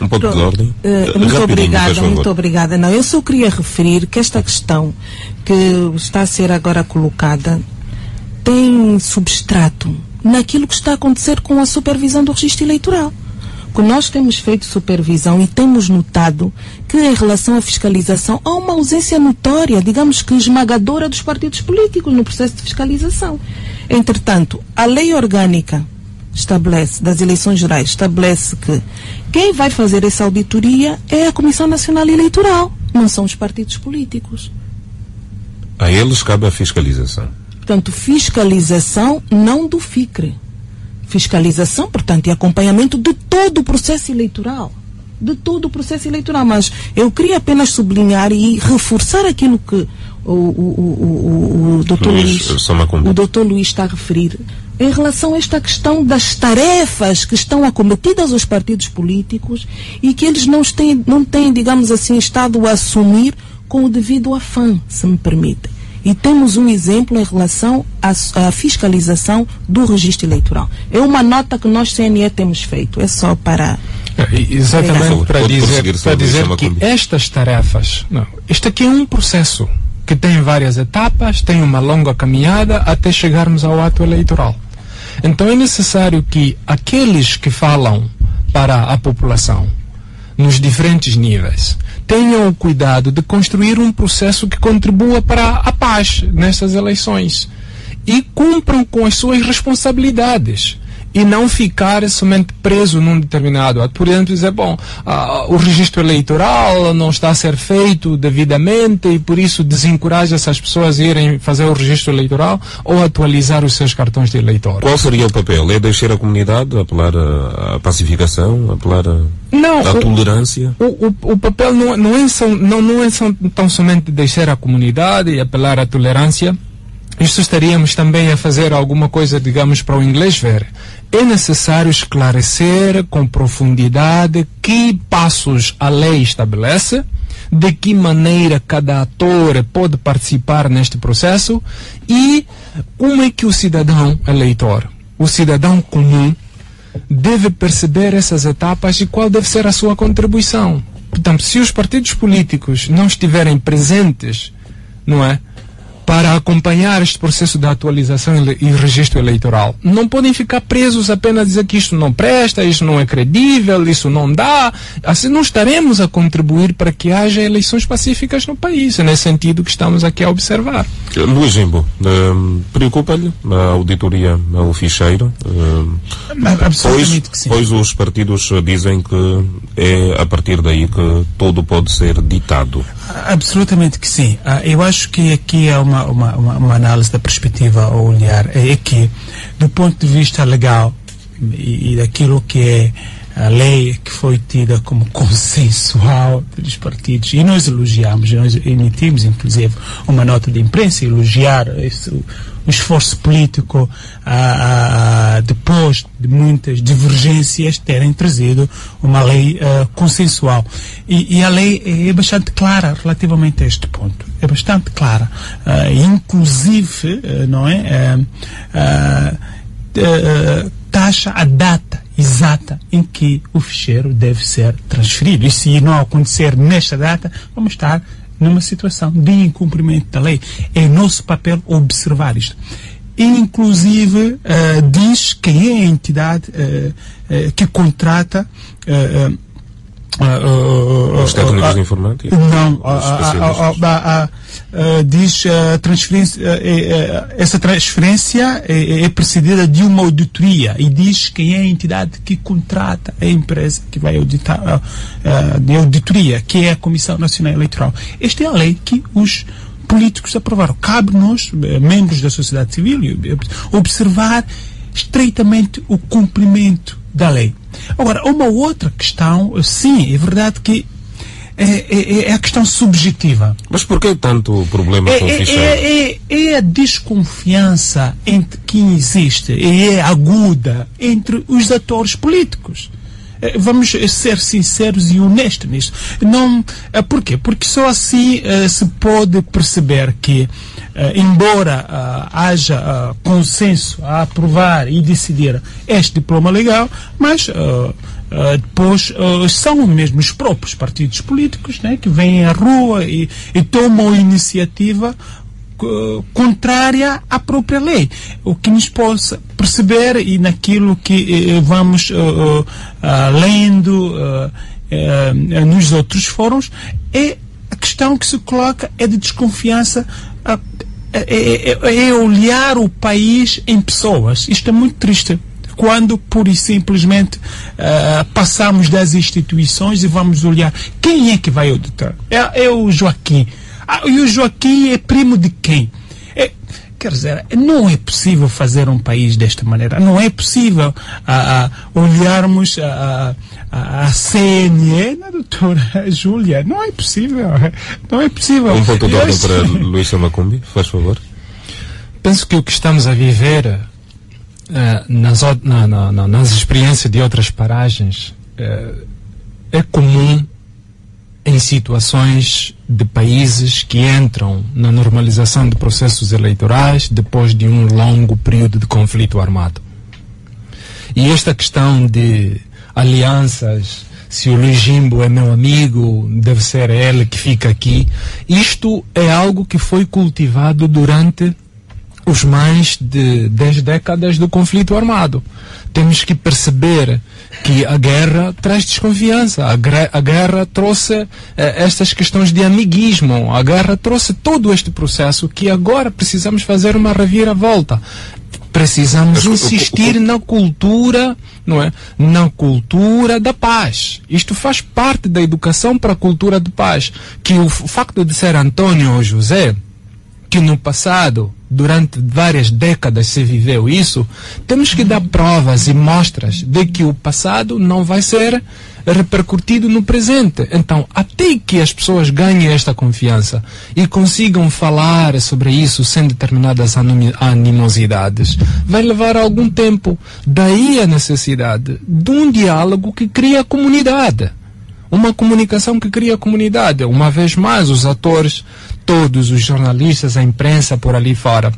Um ponto de ordem? Muito obrigada. Não, eu só queria referir que esta questão que está a ser agora colocada tem substrato naquilo que está a acontecer com a supervisão do registro eleitoral. que nós temos feito supervisão e temos notado que em relação à fiscalização há uma ausência notória, digamos que esmagadora, dos partidos políticos no processo de fiscalização. Entretanto, a lei orgânica das eleições gerais estabelece que quem vai fazer essa auditoria é a Comissão Nacional Eleitoral, não são os partidos políticos. A eles cabe a fiscalização. Portanto, fiscalização não do FICRE. Fiscalização, portanto, e acompanhamento de todo o processo eleitoral. De todo o processo eleitoral. Mas eu queria apenas sublinhar e reforçar aquilo que o Dr. Luís está a referir em relação a esta questão das tarefas que estão acometidas aos partidos políticos e que eles não têm, digamos assim, estado a assumir com o devido afã, se me permitem. E temos um exemplo em relação à fiscalização do registro eleitoral. É uma nota que nós, CNE, temos feito. É só para... Exatamente, para dizer que estas tarefas... Não, isto aqui é um processo que tem várias etapas, tem uma longa caminhada até chegarmos ao ato eleitoral. Então é necessário que aqueles que falam para a população nos diferentes níveis tenham o cuidado de construir um processo que contribua para a paz nestas eleições e cumpram com as suas responsabilidades e não ficar somente preso num determinado ato. Por exemplo, dizer, o registro eleitoral não está a ser feito devidamente e por isso desencoraja essas pessoas a irem fazer o registro eleitoral ou atualizar os seus cartões de eleitor. Qual seria o papel? É deixar a comunidade, apelar à pacificação, apelar à tolerância? O papel não é tão somente deixar a comunidade e apelar à tolerância. Isto estaríamos também a fazer alguma coisa, digamos, para o inglês ver. É necessário esclarecer com profundidade que passos a lei estabelece, de que maneira cada ator pode participar neste processo e como é que o cidadão eleitor, o cidadão comum, deve perceber essas etapas e qual deve ser a sua contribuição. Portanto, se os partidos políticos não estiverem presentes, não é, para acompanhar este processo de atualização e registro eleitoral, não podem ficar presos apenas a dizer que isto não presta, isto não é credível, isso não dá. Assim não estaremos a contribuir para que haja eleições pacíficas no país. É nesse sentido que estamos aqui a observar. Luís Jimbo, preocupa-lhe a auditoria ao ficheiro? Absolutamente que sim. Pois os partidos dizem que é a partir daí que tudo pode ser ditado. Absolutamente que sim. Eu acho que aqui é uma análise da perspectiva a olhar. É que, do ponto de vista legal e daquilo que é a lei que foi tida como consensual dos partidos, e nós elogiamos, nós emitimos inclusive uma nota de imprensa, elogiar o esforço político depois de muitas divergências terem trazido uma lei consensual. E a lei é bastante clara relativamente a este ponto. É bastante clara. Inclusive, não é? Taxa a data exata em que o ficheiro deve ser transferido. E se não acontecer nesta data, vamos estar numa situação de incumprimento da lei. É nosso papel observar isto. E, inclusive, diz quem é a entidade que contrata os técnicos de informática? Não, diz transferência, essa transferência é precedida de uma auditoria e diz quem é a entidade que contrata a empresa que vai auditar de auditoria, que é a Comissão Nacional Eleitoral. Esta é a lei que os políticos aprovaram. Cabe-nos, membros da sociedade civil, observar estreitamente o cumprimento da lei. Agora, uma outra questão, sim, é verdade que é a questão subjetiva. Mas por que tanto problema com o ficheiro? É a desconfiança que existe, é aguda entre os atores políticos. Vamos ser sinceros e honestos nisso. Não, por quê? Porque só assim se pode perceber que, embora haja consenso a aprovar e decidir este diploma legal, mas depois são mesmo os próprios partidos políticos, né, que vêm à rua e tomam iniciativa contrária à própria lei. O que nos possa perceber, e naquilo que vamos lendo nos outros fóruns, é a questão que se coloca é de desconfiança, é olhar o país em pessoas. Isto é muito triste, quando pura e simplesmente passamos das instituições e vamos olhar quem é que vai auditar. É o Joaquim. E o Joaquim é primo de quem? Quer dizer, não é possível fazer um país desta maneira. Não é possível olharmos a CNE, na doutora Júlia. Não é possível. Não é possível. Um ponto de ordem para Luísa Macumbi, faz favor. Penso que o que estamos a viver nas experiências de outras paragens é comum em situações de países que entram na normalização de processos eleitorais depois de um longo período de conflito armado. E esta questão de alianças, se o Luís Jimbo é meu amigo, deve ser ele que fica aqui, isto é algo que foi cultivado durante os mais de 10 décadas do conflito armado. Temos que perceber que a guerra traz desconfiança, a guerra trouxe estas questões de amiguismo, a guerra trouxe todo este processo que agora precisamos fazer uma reviravolta. Precisamos insistir na cultura, não é? Na cultura da paz. Isto faz parte da educação para a cultura de paz. Que o facto de ser Antônio ou José, que no passado, durante várias décadas se viveu isso, temos que dar provas e mostras de que o passado não vai ser repercutido no presente. Então, até que as pessoas ganhem esta confiança e consigam falar sobre isso sem determinadas animosidades, vai levar algum tempo. Daí a necessidade de um diálogo que cria comunidade. Uma comunicação que cria comunidade. Uma vez mais, os atores, todos os jornalistas, a imprensa por ali fora,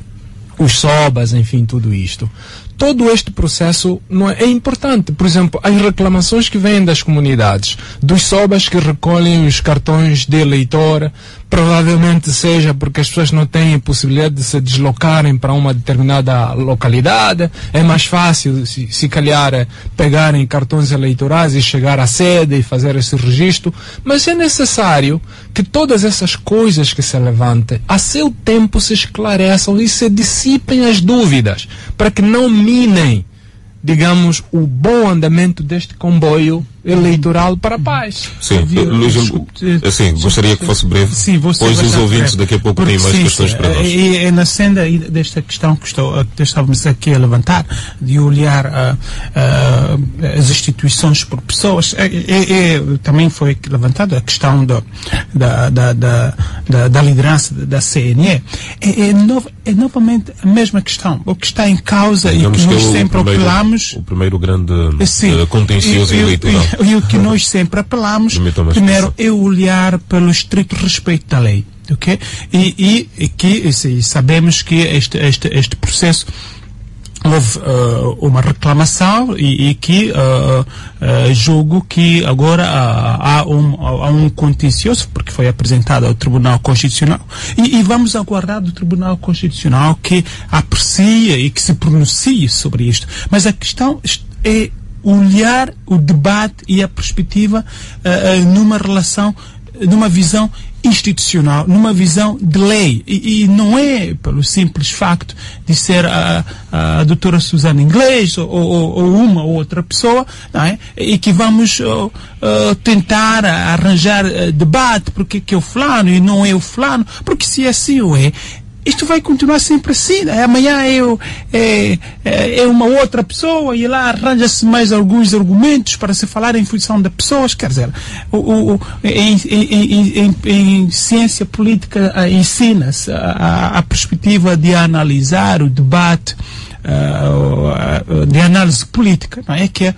os SOBAs, enfim, tudo isto. Todo este processo não é importante. Por exemplo, as reclamações que vêm das comunidades, dos SOBAs que recolhem os cartões de eleitor, provavelmente seja porque as pessoas não têm possibilidade de se deslocarem para uma determinada localidade, é mais fácil, se calhar, pegarem cartões eleitorais e chegar à sede e fazer esse registro, mas é necessário que todas essas coisas que se levantem, a seu tempo se esclareçam e se dissipem as dúvidas, para que não minem, digamos, o bom andamento deste comboio eleitoral para a paz. Sim, Luís, assim, gostaria que fosse breve, pois os ouvintes daqui a pouco têm mais questões para nós. É na senda desta questão que estávamos aqui a levantar, de olhar as instituições por pessoas, também foi levantada a questão da liderança da CNE. É novamente a mesma questão. O que está em causa, digamos, e que nós sempre apelamos... O primeiro grande contencioso eleitoral. E o que nós sempre apelamos, primeiro, é olhar pelo estrito respeito da lei, ok? E sabemos que este processo houve uma reclamação e que julgo que agora há um contencioso, porque foi apresentado ao Tribunal Constitucional, e vamos aguardar do Tribunal Constitucional que aprecie e que se pronuncie sobre isto. Mas a questão é olhar o debate e a perspectiva numa relação, numa visão institucional, numa visão de lei, e não é pelo simples facto de ser a doutora Susana Inglês ou uma ou outra pessoa, não é? E que vamos tentar arranjar debate porque que é o fulano e não é o fulano, porque se assim o é, isto vai continuar sempre assim. Amanhã é uma outra pessoa e lá arranja-se mais alguns argumentos para se falar em função de pessoas. Quer dizer, em ciência política ensina-se a perspectiva de analisar o debate, de análise política, não é? Que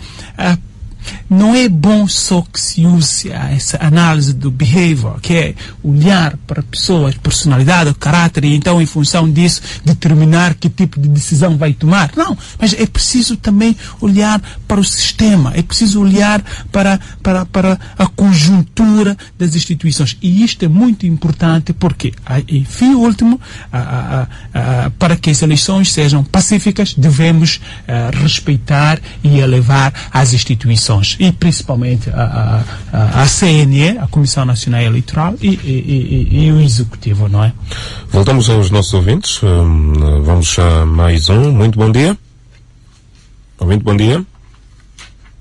não é bom só que se use essa análise do behavior, que é olhar para pessoas, personalidade, caráter, e então, em função disso, determinar que tipo de decisão vai tomar. Não, mas é preciso também olhar para o sistema, é preciso olhar para a conjuntura das instituições. E isto é muito importante porque, em fim último, para que as eleições sejam pacíficas, devemos respeitar e elevar as instituições, e principalmente a CNE, a Comissão Nacional Eleitoral, e o Executivo, não é? Voltamos aos nossos ouvintes. Vamos a mais um. Muito bom dia. Muito bom dia.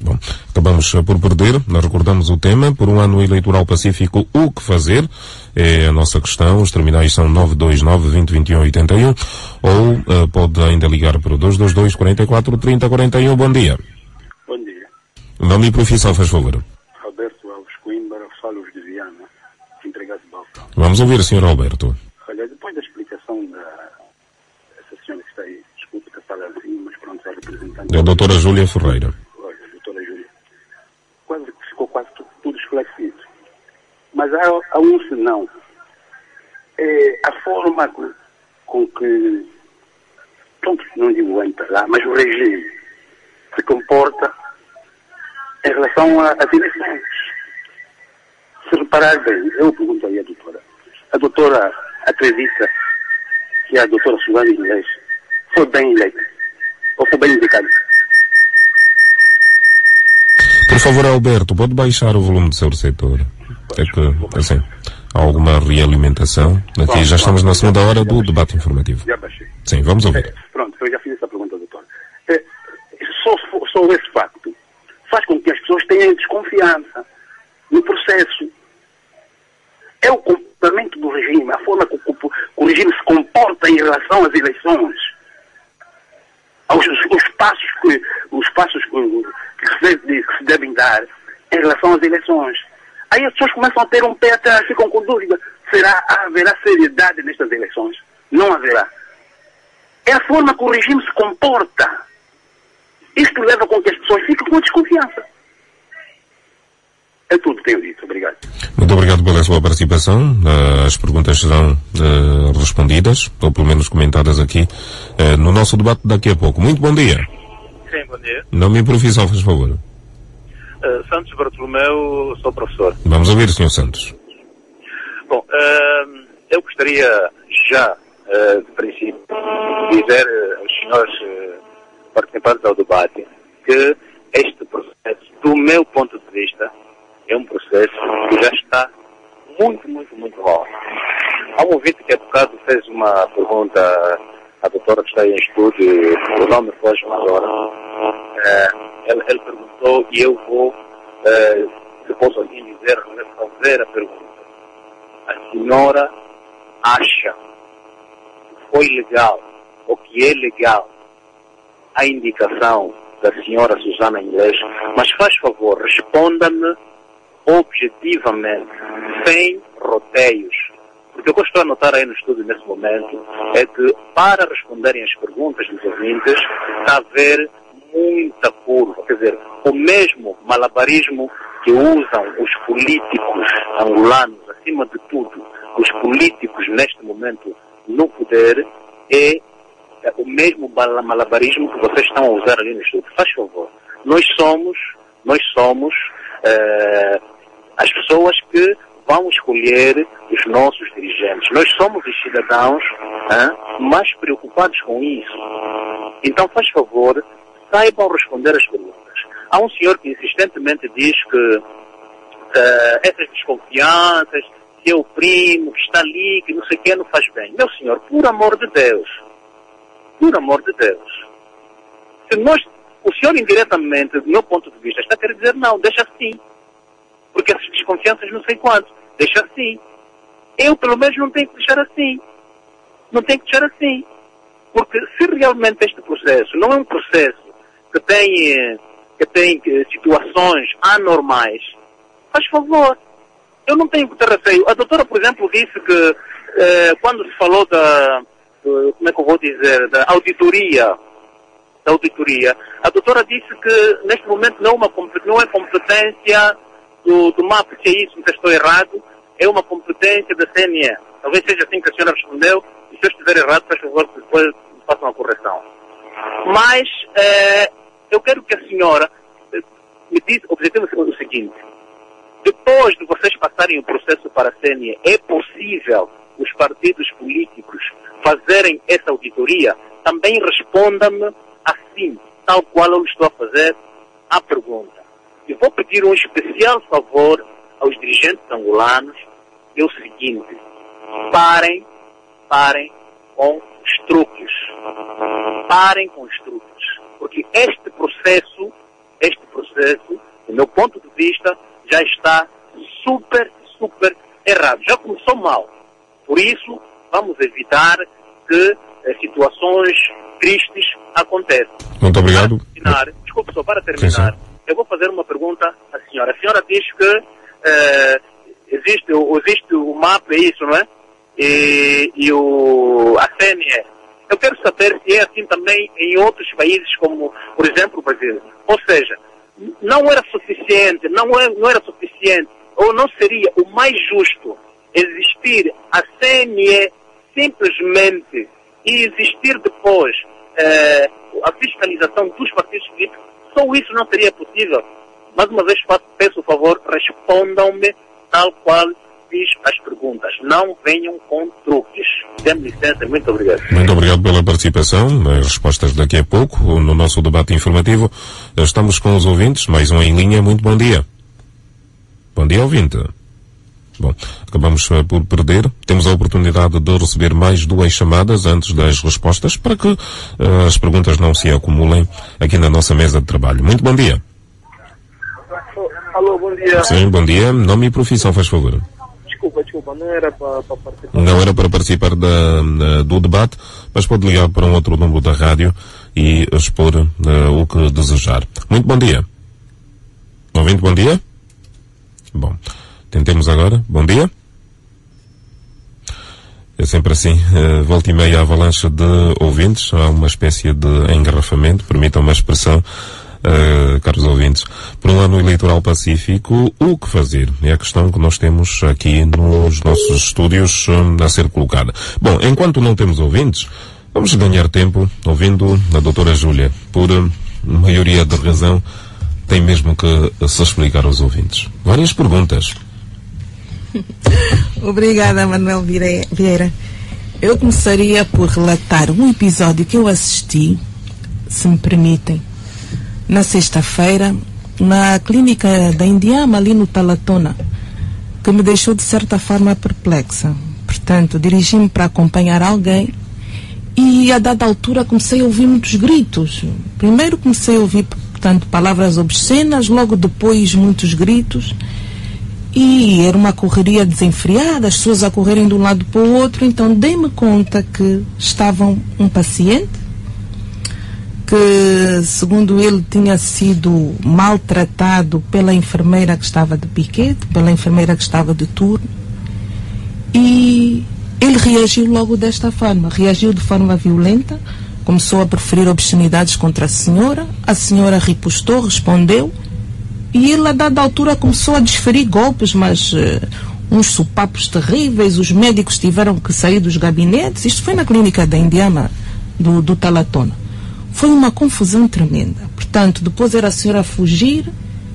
Bom, acabamos por perder. Nós recordamos o tema. Por um ano eleitoral pacífico, o que fazer? É a nossa questão. Os terminais são 929-2021-81, ou pode ainda ligar para o 222-44-30-41. Bom dia. Bom dia. Nome e profissão, faz favor. Alberto Alves Coimbra, falo de Viana, empregado de Balcão. Vamos ouvir, Sr. Alberto. Olha, depois da explicação dessa senhora que está aí, desculpe que fala assim, mas pronto, é representante. É a doutora Júlia Ferreira. Olha, doutora Júlia. Ficou quase tudo esclarecido. Mas há um senão. É a forma com que, pronto, não digo o MPLA, mas o regime se comporta em relação às eleições. Se reparar bem, eu pergunto aí à doutora. A doutora acredita que a doutora Suzana Inglês foi bem eleita? Ou foi bem indicada? Por favor, Alberto, pode baixar o volume do seu receptor? É que, assim, há alguma realimentação. Aqui já estamos na segunda hora do debate informativo. Já baixei. Sim, vamos ouvir. Pronto, eu já fiz essa pergunta, doutora. Só esse facto faz com que as pessoas tenham desconfiança no processo. É o comportamento do regime, a forma como o regime se comporta em relação às eleições. Os passos que se devem dar em relação às eleições. Aí as pessoas começam a ter um pé atrás, ficam com dúvida. Haverá seriedade nestas eleições? Não haverá. É a forma que o regime se comporta. Isto leva com que as pessoas fiquem com desconfiança. É tudo que tenho dito. Obrigado. Muito obrigado pela sua participação. As perguntas serão respondidas, ou pelo menos comentadas aqui, no nosso debate daqui a pouco. Muito bom dia. Sim, bom dia. Nome e profissão, faz favor. Santos Bartolomeu, sou professor. Vamos ouvir, Sr. Santos. Bom, eu gostaria já, de princípio, dizer aos senhores participantes ao debate que este processo, do meu ponto de vista, é um processo que já está muito, muito, muito mal. Há um ouvinte que há bocado fez uma pergunta à doutora que está aí em estúdio, o nome foge agora. Ele perguntou e eu vou, se posso assim dizer, fazer a pergunta. A senhora acha que foi legal ou que é legal a indicação da senhora Suzana Inglês, mas faz favor, responda-me objetivamente, sem roteios. Porque o que eu estou a notar aí no estúdio nesse momento é que, para responderem as perguntas dos ouvintes, está a haver muita curva. Quer dizer, o mesmo malabarismo que usam os políticos angolanos, acima de tudo, os políticos neste momento no poder, é o mesmo malabarismo que vocês estão a usar ali no estúdio. Faz favor. Nós somos as pessoas que vão escolher os nossos dirigentes. Nós somos os cidadãos mais preocupados com isso. Então, faz favor, saibam responder as perguntas. Há um senhor que insistentemente diz que essas desconfianças, que é o primo, que está ali, que não sei o que, não faz bem. Meu senhor, por amor de Deus, o senhor indiretamente, do meu ponto de vista, está a querer dizer não, deixa assim. Porque essas desconfianças não sei quanto, deixa assim. Eu, pelo menos, não tenho que deixar assim. Não tenho que deixar assim. Porque se realmente este processo não é um processo que tem situações anormais, faz favor. Eu não tenho que ter receio. A doutora, por exemplo, disse que quando se falou como é que eu vou dizer, da auditoria da auditoria. A doutora disse que neste momento não é competência do MAP, se é isso que estou errado, é uma competência da CNE. Talvez seja assim que a senhora respondeu, e se eu estiver errado, faz favor que depois façam a correção. Mas eu quero que a senhora me diz o seguinte: depois de vocês passarem o processo para a CNE, é possível os partidos políticos fazerem essa auditoria? Também responda-me assim, tal qual eu lhe estou a fazer a pergunta. Eu vou pedir um especial favor aos dirigentes angolanos, é o seguinte: parem com os truques. Parem com os truques. Porque este processo, do meu ponto de vista, já está super errado. Já começou mal. Por isso, vamos evitar que situações tristes aconteçam. Muito obrigado. Desculpe, só para terminar, eu vou fazer uma pergunta à senhora. A senhora diz que existe o MAP, é isso, não é? E a CNE. Eu quero saber se é assim também em outros países, como, por exemplo, o Brasil. Ou seja, não era suficiente, ou não seria o mais justo existir a CNE simplesmente e existir depois a fiscalização dos partidos políticos? Só isso não seria possível? Mais uma vez peço o favor, respondam-me tal qual fiz as perguntas. Não venham com truques. Dê-me licença, muito obrigado. Muito obrigado pela participação. As respostas daqui a pouco no nosso debate informativo. Estamos com os ouvintes, mais um em linha. Muito bom dia. Bom dia, ouvinte. Bom, acabamos por perder. Temos a oportunidade de receber mais 2 chamadas antes das respostas para que as perguntas não se acumulem aqui na nossa mesa de trabalho. Muito bom dia. Alô, bom dia. Sim, bom dia. Nome e profissão, faz favor. Desculpa, não era para participar. Não era para participar do debate, mas pode ligar para um outro número da rádio e expor o que desejar. Muito bom dia. Ouvinte, bom dia. Bom, tentemos agora. Bom dia. É sempre assim, volta e meia avalanche de ouvintes, há uma espécie de engarrafamento, permitam-me a expressão. Caros ouvintes, por um ano eleitoral pacífico, o que fazer? É a questão que nós temos aqui nos nossos estúdios a ser colocada. Bom, enquanto não temos ouvintes, vamos ganhar tempo ouvindo a doutora Júlia. Por maioria de razão, tem mesmo que se explicar aos ouvintes. Várias perguntas. Obrigada, Manuel Vieira. Eu começaria por relatar um episódio que eu assisti, se me permitem, na sexta-feira, na clínica da Indiama, ali no Talatona, que me deixou de certa forma perplexa. Portanto, dirigi-me para acompanhar alguém e a dada altura comecei a ouvir muitos gritos. Primeiro comecei a ouvir, portanto, palavras obscenas, logo depois muitos gritos, e era uma correria desenfreada, as pessoas a correrem de um lado para o outro. Então dei-me conta que estava um paciente que, segundo ele, tinha sido maltratado pela enfermeira que estava de piquete, pela enfermeira que estava de turno, e ele reagiu logo desta forma, reagiu de forma violenta, começou a proferir obscenidades contra a senhora ripostou, respondeu, e ele a dada altura começou a desferir golpes, mas uns sopapos terríveis, os médicos tiveram que sair dos gabinetes. Isto foi na clínica da Indiama do Talatona. Foi uma confusão tremenda. Portanto, depois era a senhora a fugir,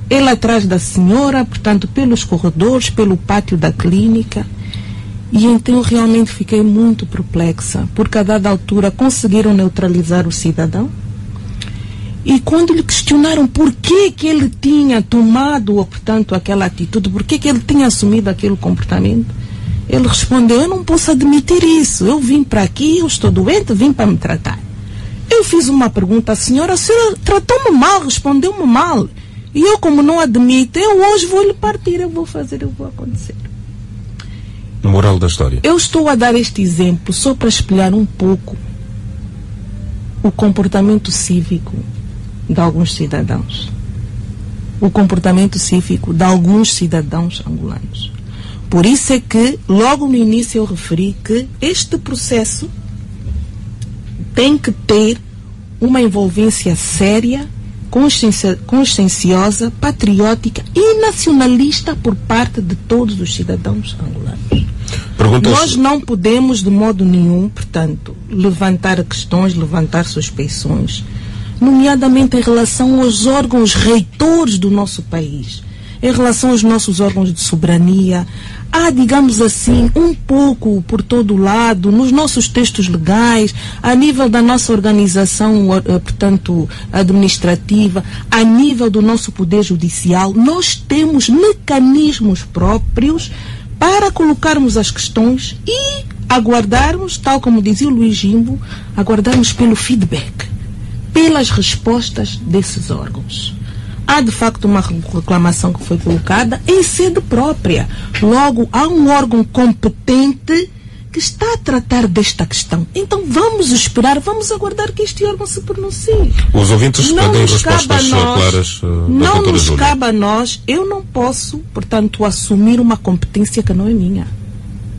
ele atrás da senhora, portanto, pelos corredores, pelo pátio da clínica. E então eu realmente fiquei muito perplexa, porque a dada altura conseguiram neutralizar o cidadão. E quando lhe questionaram por que ele tinha tomado, portanto, aquela atitude, por que ele tinha assumido aquele comportamento, ele respondeu: eu não posso admitir isso, eu vim para aqui, eu estou doente, vim para me tratar. Eu fiz uma pergunta à senhora, a senhora tratou-me mal, respondeu-me mal. E eu, como não admito, eu hoje vou lhe partir, eu vou acontecer. Moral da história. Eu estou a dar este exemplo só para espelhar um pouco o comportamento cívico de alguns cidadãos. O comportamento cívico de alguns cidadãos angolanos. Por isso é que, logo no início, eu referi que este processo tem que ter uma envolvência séria, conscienciosa, patriótica e nacionalista por parte de todos os cidadãos angolanos. Nós não podemos, de modo nenhum, portanto, levantar questões, levantar suspeições, nomeadamente em relação aos órgãos reitores do nosso país, em relação aos nossos órgãos de soberania. Há, digamos assim, um pouco por todo lado, nos nossos textos legais, a nível da nossa organização, portanto, administrativa, a nível do nosso poder judicial, nós temos mecanismos próprios para colocarmos as questões e aguardarmos, tal como dizia o Luís Jimbo, aguardarmos pelo feedback, pelas respostas desses órgãos. Há de facto uma reclamação que foi colocada em sede própria. Logo, há um órgão competente que está a tratar desta questão. Então vamos esperar, vamos aguardar que este órgão se pronuncie. Os ouvintes pedem respostas claras. Não nos cabe a nós, eu não posso, portanto, assumir uma competência que não é minha.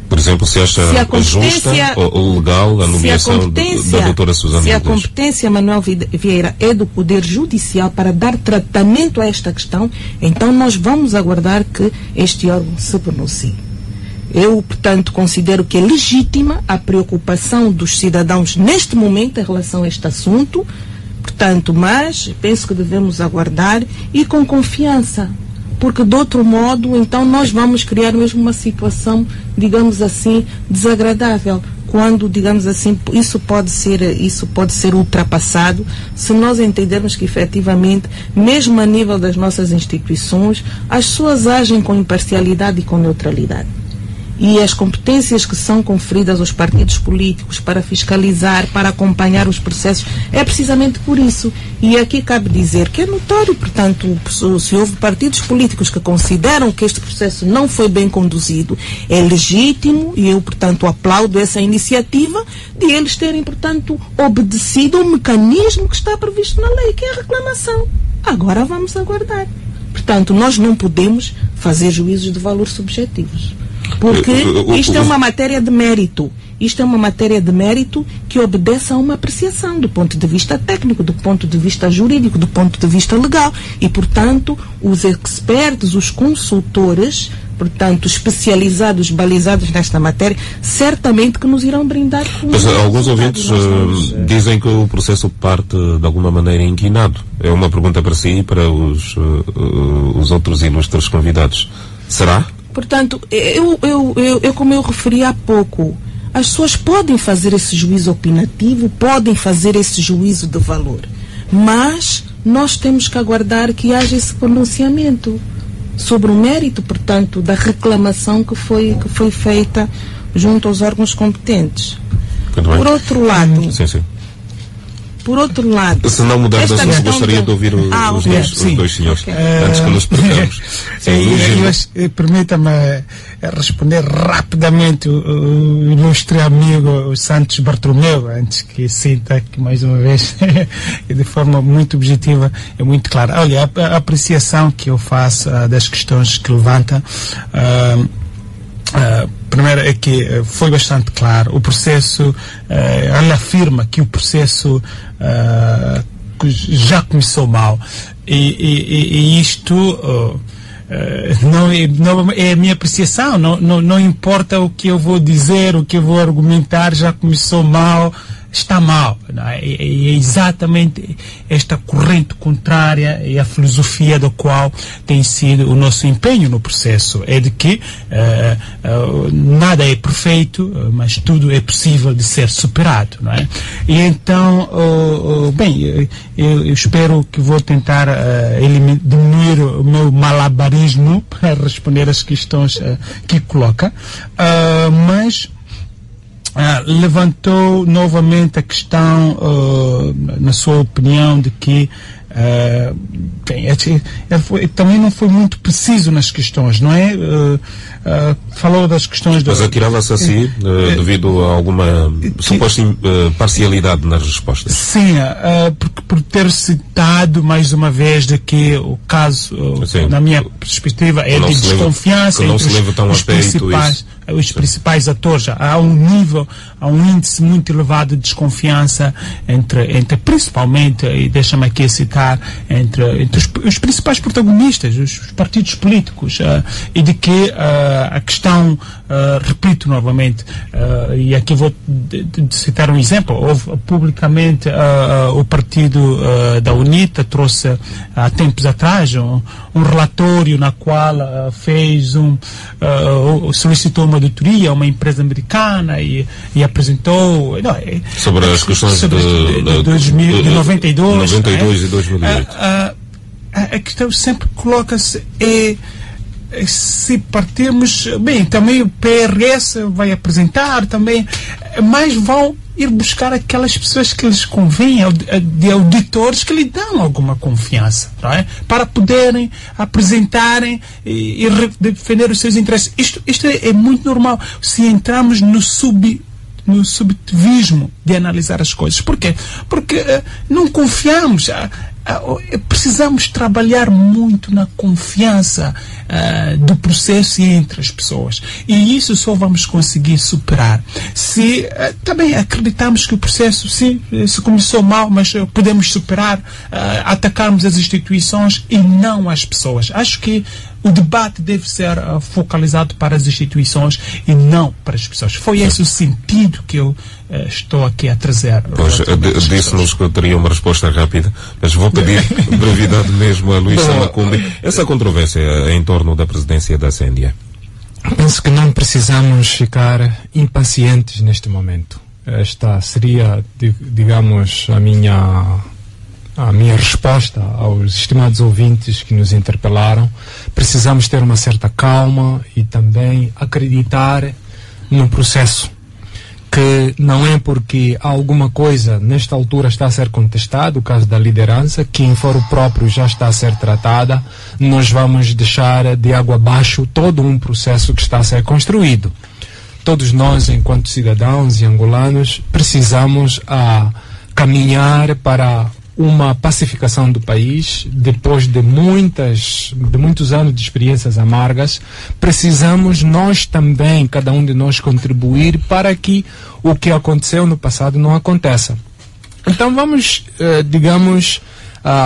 Por exemplo, se acha justa ou legal a nomeação da doutora Susana Se a competência, Manuel Vieira, é do Poder Judicial para dar tratamento a esta questão, então nós vamos aguardar que este órgão se pronuncie. Eu, portanto, considero que é legítima a preocupação dos cidadãos neste momento em relação a este assunto, portanto, mas penso que devemos aguardar e com confiança. Porque, de outro modo, então nós vamos criar mesmo uma situação, digamos assim, desagradável. Quando, digamos assim, isso pode ser ultrapassado, se nós entendermos que, efetivamente, mesmo a nível das nossas instituições, as pessoas agem com imparcialidade e com neutralidade. E as competências que são conferidas aos partidos políticos para fiscalizar, para acompanhar os processos, é precisamente por isso. E aqui cabe dizer que é notório, portanto, se houve partidos políticos que consideram que este processo não foi bem conduzido, é legítimo, e eu, portanto, aplaudo essa iniciativa de eles terem, portanto, obedecido ao mecanismo que está previsto na lei, que é a reclamação. Agora vamos aguardar. Portanto, nós não podemos fazer juízos de valor subjetivos. Porque isto é uma matéria de mérito. Isto é uma matéria de mérito que obedece a uma apreciação do ponto de vista técnico, do ponto de vista jurídico, do ponto de vista legal. E, portanto, os expertos, os consultores, portanto, especializados, balizados nesta matéria, certamente que nos irão brindar com... Mas alguns ouvintes dizem que o processo parte, de alguma maneira, inquinado. É uma pergunta para si e para os outros ilustres convidados. Será? Portanto, como eu referi há pouco, as pessoas podem fazer esse juízo opinativo, podem fazer esse juízo de valor, mas nós temos que aguardar que haja esse pronunciamento sobre o mérito, portanto, da reclamação que foi feita junto aos órgãos competentes. Por outro lado... Sim. Por outro lado... Se não mudar de assunto, gostaria de ouvir os dois senhores, antes que nos percamos. Permita-me responder rapidamente o ilustre amigo Santos Bartolomeu, antes que sinta aqui mais uma vez, de forma muito objetiva e muito clara. Olha, a apreciação que eu faço das questões que levanta... primeiro é que foi bastante claro. O processo, ela afirma que o processo já começou mal. E isto não é a minha apreciação. Não importa o que eu vou dizer, o que eu vou argumentar, já começou mal. Está mal, não é? É exatamente esta corrente contrária e a filosofia da qual tem sido o nosso empenho no processo. É de que nada é perfeito, mas tudo é possível de ser superado, não é? E então, eu espero que vou tentar diminuir o meu malabarismo para responder às questões que coloca, mas levantou novamente a questão, na sua opinião, de que também não foi muito preciso nas questões, não é? Falou das questões... Mas atirava-se assim devido a alguma suposta parcialidade nas respostas. Sim, por ter citado mais uma vez de que o caso, na minha perspectiva, é de desconfiança que não se leva tão a peito os principais atores, há um índice muito elevado de desconfiança entre principalmente, e deixa-me aqui citar, entre os principais protagonistas, os partidos políticos, e de que a questão, repito novamente, e aqui vou citar um exemplo, houve publicamente o partido da UNITA trouxe há tempos atrás um relatório na qual solicitou uma auditoria a uma empresa americana e apresentou sobre as questões de 92 e 2008. A questão sempre coloca-se se partirmos bem, também o PRS vai apresentar também, mas vão ir buscar aquelas pessoas que lhes convém, de auditores que lhe dão alguma confiança, não é? Para poderem apresentarem e defender os seus interesses. Isto é muito normal. Se entramos no subjetivismo de analisar as coisas. Por quê? Porque não confiamos. Precisamos trabalhar muito na confiança do processo entre as pessoas, e isso só vamos conseguir superar se também acreditamos que o processo se começou mal, mas podemos superar, atacarmos as instituições e não as pessoas. Acho que o debate deve ser focalizado para as instituições e não para as pessoas. Foi esse o sentido que eu estou aqui a trazer. Pois, disse-nos que eu teria uma resposta rápida, mas vou pedir brevidade mesmo a Luís Samacumbi. Essa controvérsia em torno da presidência da CNE. Penso que não precisamos ficar impacientes neste momento. Esta seria, digamos, a minha resposta aos estimados ouvintes que nos interpelaram. Precisamos ter uma certa calma e também acreditar no processo, que não é porque alguma coisa nesta altura está a ser contestada, o caso da liderança, que em foro próprio já está a ser tratada, nós vamos deixar de água abaixo todo um processo que está a ser construído. Todos nós, enquanto cidadãos e angolanos, precisamos caminhar para uma pacificação do país. Depois de muitos anos de experiências amargas, precisamos nós também, cada um de nós, contribuir para que o que aconteceu no passado não aconteça. Então vamos,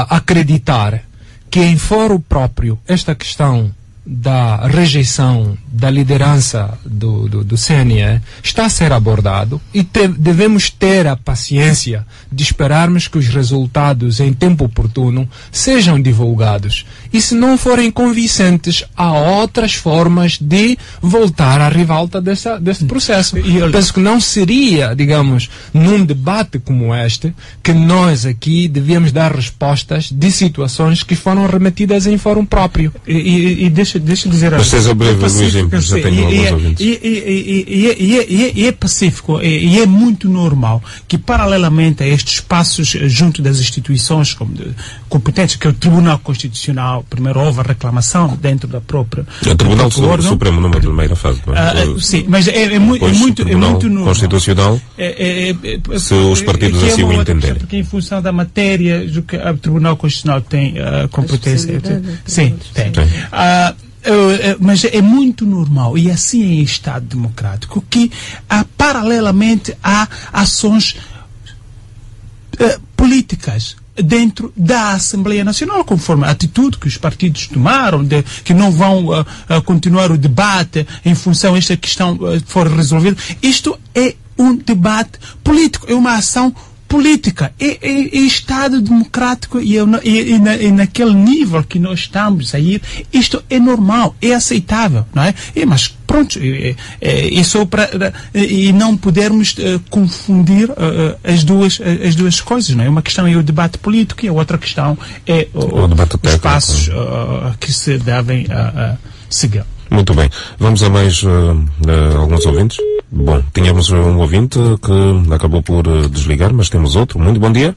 acreditar que em foro próprio esta questão da rejeição da liderança do CNE está a ser abordado, e devemos ter a paciência de esperarmos que os resultados em tempo oportuno sejam divulgados, e se não forem convincentes, há outras formas de voltar à ribalta desse processo. E eu penso que não seria, digamos, num debate como este, que nós aqui devíamos dar respostas de situações que foram remetidas em fórum próprio. E deixa dizer algo. Seja breve, Luís, já tenho alguns ouvintes. E é pacífico, e é muito normal que, paralelamente a estes passos junto das instituições competentes, que é o Tribunal Constitucional, primeiro houve a reclamação dentro da própria... O Tribunal Supremo numa primeira fase. Sim, mas é muito normal. Constitucional, se os partidos assim o entenderem. Porque em função da matéria, o Tribunal Constitucional tem competência. Sim, tem. Mas é muito normal, e assim é em Estado democrático, que paralelamente há ações políticas dentro da Assembleia Nacional, conforme a atitude que os partidos tomaram, que não vão continuar o debate em função desta questão for resolvida. Isto é um debate político, é uma ação política, é Estado democrático, e naquele nível que nós estamos a ir, isto é normal, é aceitável, não é? Mas pronto, e não podermos confundir as duas coisas, não é? Uma questão é o debate político e a outra questão é os passos que se devem seguir. Muito bem. Vamos a mais alguns ouvintes. Bom, tínhamos um ouvinte que acabou por desligar, mas temos outro. Muito bom dia.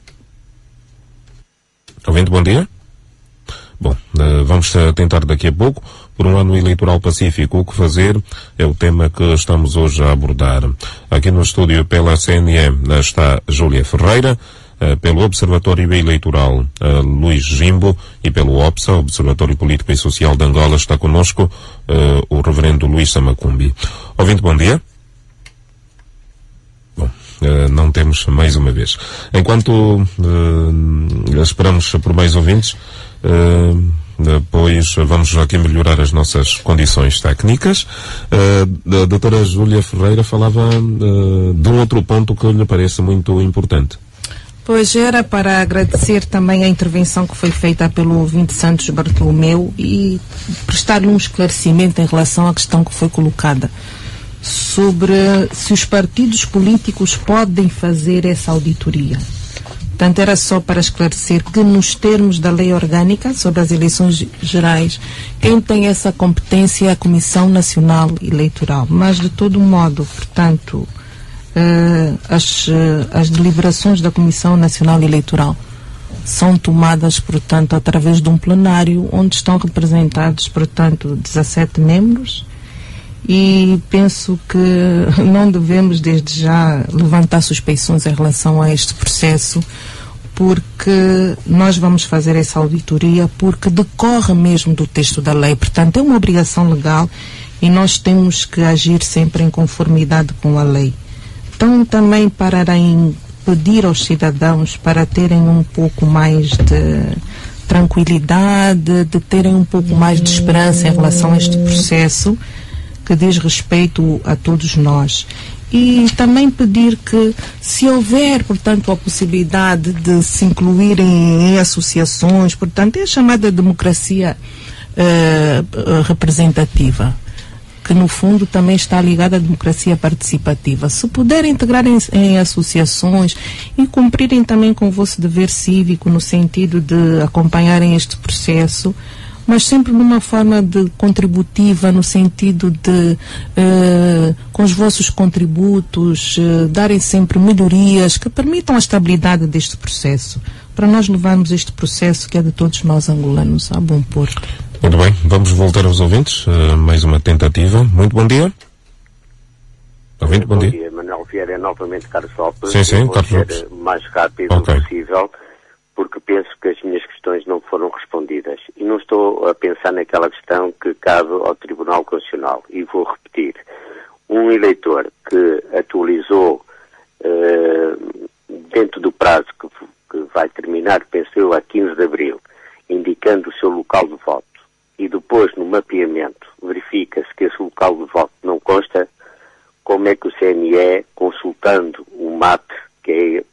Ouvinte, bom dia. Bom, vamos tentar daqui a pouco. Por um ano eleitoral pacífico, o que fazer é o tema que estamos hoje a abordar. Aqui no estúdio pela CNE está Júlia Ferreira, pelo Observatório Eleitoral Luís Jimbo e pelo OPSA, Observatório Político e Social de Angola, está connosco o reverendo Luís Samacumbi. Ouvinte, bom dia. Bom, não temos mais uma vez. Enquanto esperamos por mais ouvintes, depois vamos aqui melhorar as nossas condições técnicas. A doutora Júlia Ferreira falava de um outro ponto que lhe parece muito importante. Pois era para agradecer também a intervenção que foi feita pelo ouvinte Santos Bartolomeu e prestar-lhe um esclarecimento em relação à questão que foi colocada sobre se os partidos políticos podem fazer essa auditoria. Portanto, era só para esclarecer que nos termos da lei orgânica sobre as eleições gerais, quem tem essa competência é a Comissão Nacional Eleitoral. Mas, de todo modo, portanto, as deliberações da Comissão Nacional Eleitoral são tomadas, portanto, através de um plenário onde estão representados, portanto, 17 membros, e penso que não devemos desde já levantar suspeições em relação a este processo, porque nós vamos fazer essa auditoria porque decorre mesmo do texto da lei. Portanto, é uma obrigação legal e nós temos que agir sempre em conformidade com a lei. Então, também para pedir aos cidadãos para terem um pouco mais de tranquilidade, de terem um pouco mais de esperança em relação a este processo que diz respeito a todos nós. E também pedir que, se houver, portanto, a possibilidade de se incluírem em associações, portanto, é a chamada democracia representativa, que no fundo também está ligada à democracia participativa. Se puderem integrar em associações e cumprirem também com o vosso dever cívico no sentido de acompanharem este processo, mas sempre de uma forma contributiva, no sentido de, com os vossos contributos, darem sempre melhorias que permitam a estabilidade deste processo, para nós levarmos este processo que é de todos nós angolanos a bom porto. Muito bem, vamos voltar aos ouvintes, mais uma tentativa. Muito bom dia. Ouvinte, bom dia. Manuel Vieira, novamente Carlos Lopes. Sim, Carlos Lopes. Mais rápido possível, porque penso que as minhas questões não foram respondidas. E não estou a pensar naquela questão que cabe ao Tribunal Constitucional. E vou repetir. Um eleitor que atualizou dentro do prazo que vai terminar, penso eu, a 15 de abril, indicando o seu local de voto, e depois no mapeamento verifica-se que esse local de voto não consta, como é que o CNE, consultando o MAP,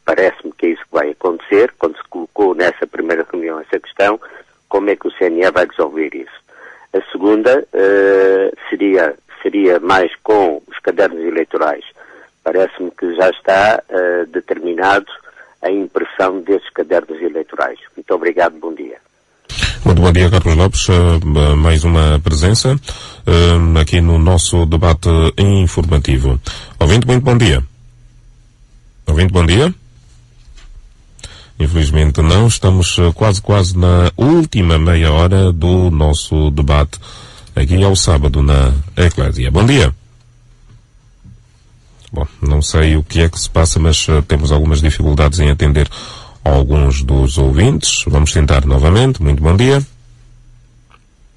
parece-me que é isso que vai acontecer, quando se colocou nessa primeira reunião essa questão, como é que o CNE vai resolver isso? A segunda seria mais com os cadernos eleitorais. Parece-me que já está determinado a impressão desses cadernos eleitorais. Muito obrigado, bom dia. Muito bom dia, Carlos Lopes. Mais uma presença aqui no nosso debate informativo. Ouvinte, muito bom dia. Ouvinte, bom dia. Infelizmente não, estamos quase na última meia hora do nosso debate aqui ao sábado na Eclésia. Bom dia. Bom, não sei o que é que se passa, mas temos algumas dificuldades em atender alguns dos ouvintes. Vamos tentar novamente. Muito bom dia.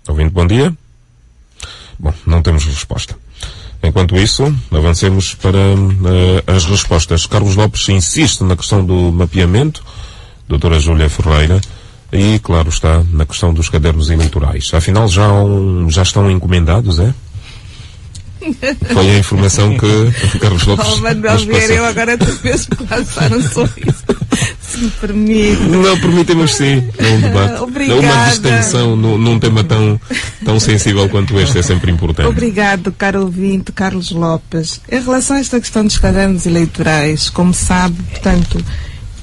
Ouvinte, bom dia. Bom, não temos resposta. Enquanto isso, avancemos para as respostas. Carlos Lopes insiste na questão do mapeamento, doutora Júlia Ferreira, e, claro está, na questão dos cadernos eleitorais. Afinal, já estão encomendados, é? Foi a informação que Carlos Lopes Manuel Vieira, eu agora te vejo lançar um sorriso, se me permite. Não, permitem-nos sim, é um debate. Obrigada. Uma distensão num tema tão sensível quanto este é sempre importante. Obrigado, caro ouvinte, Carlos Lopes. Em relação a esta questão dos cadernos eleitorais, como sabe, portanto,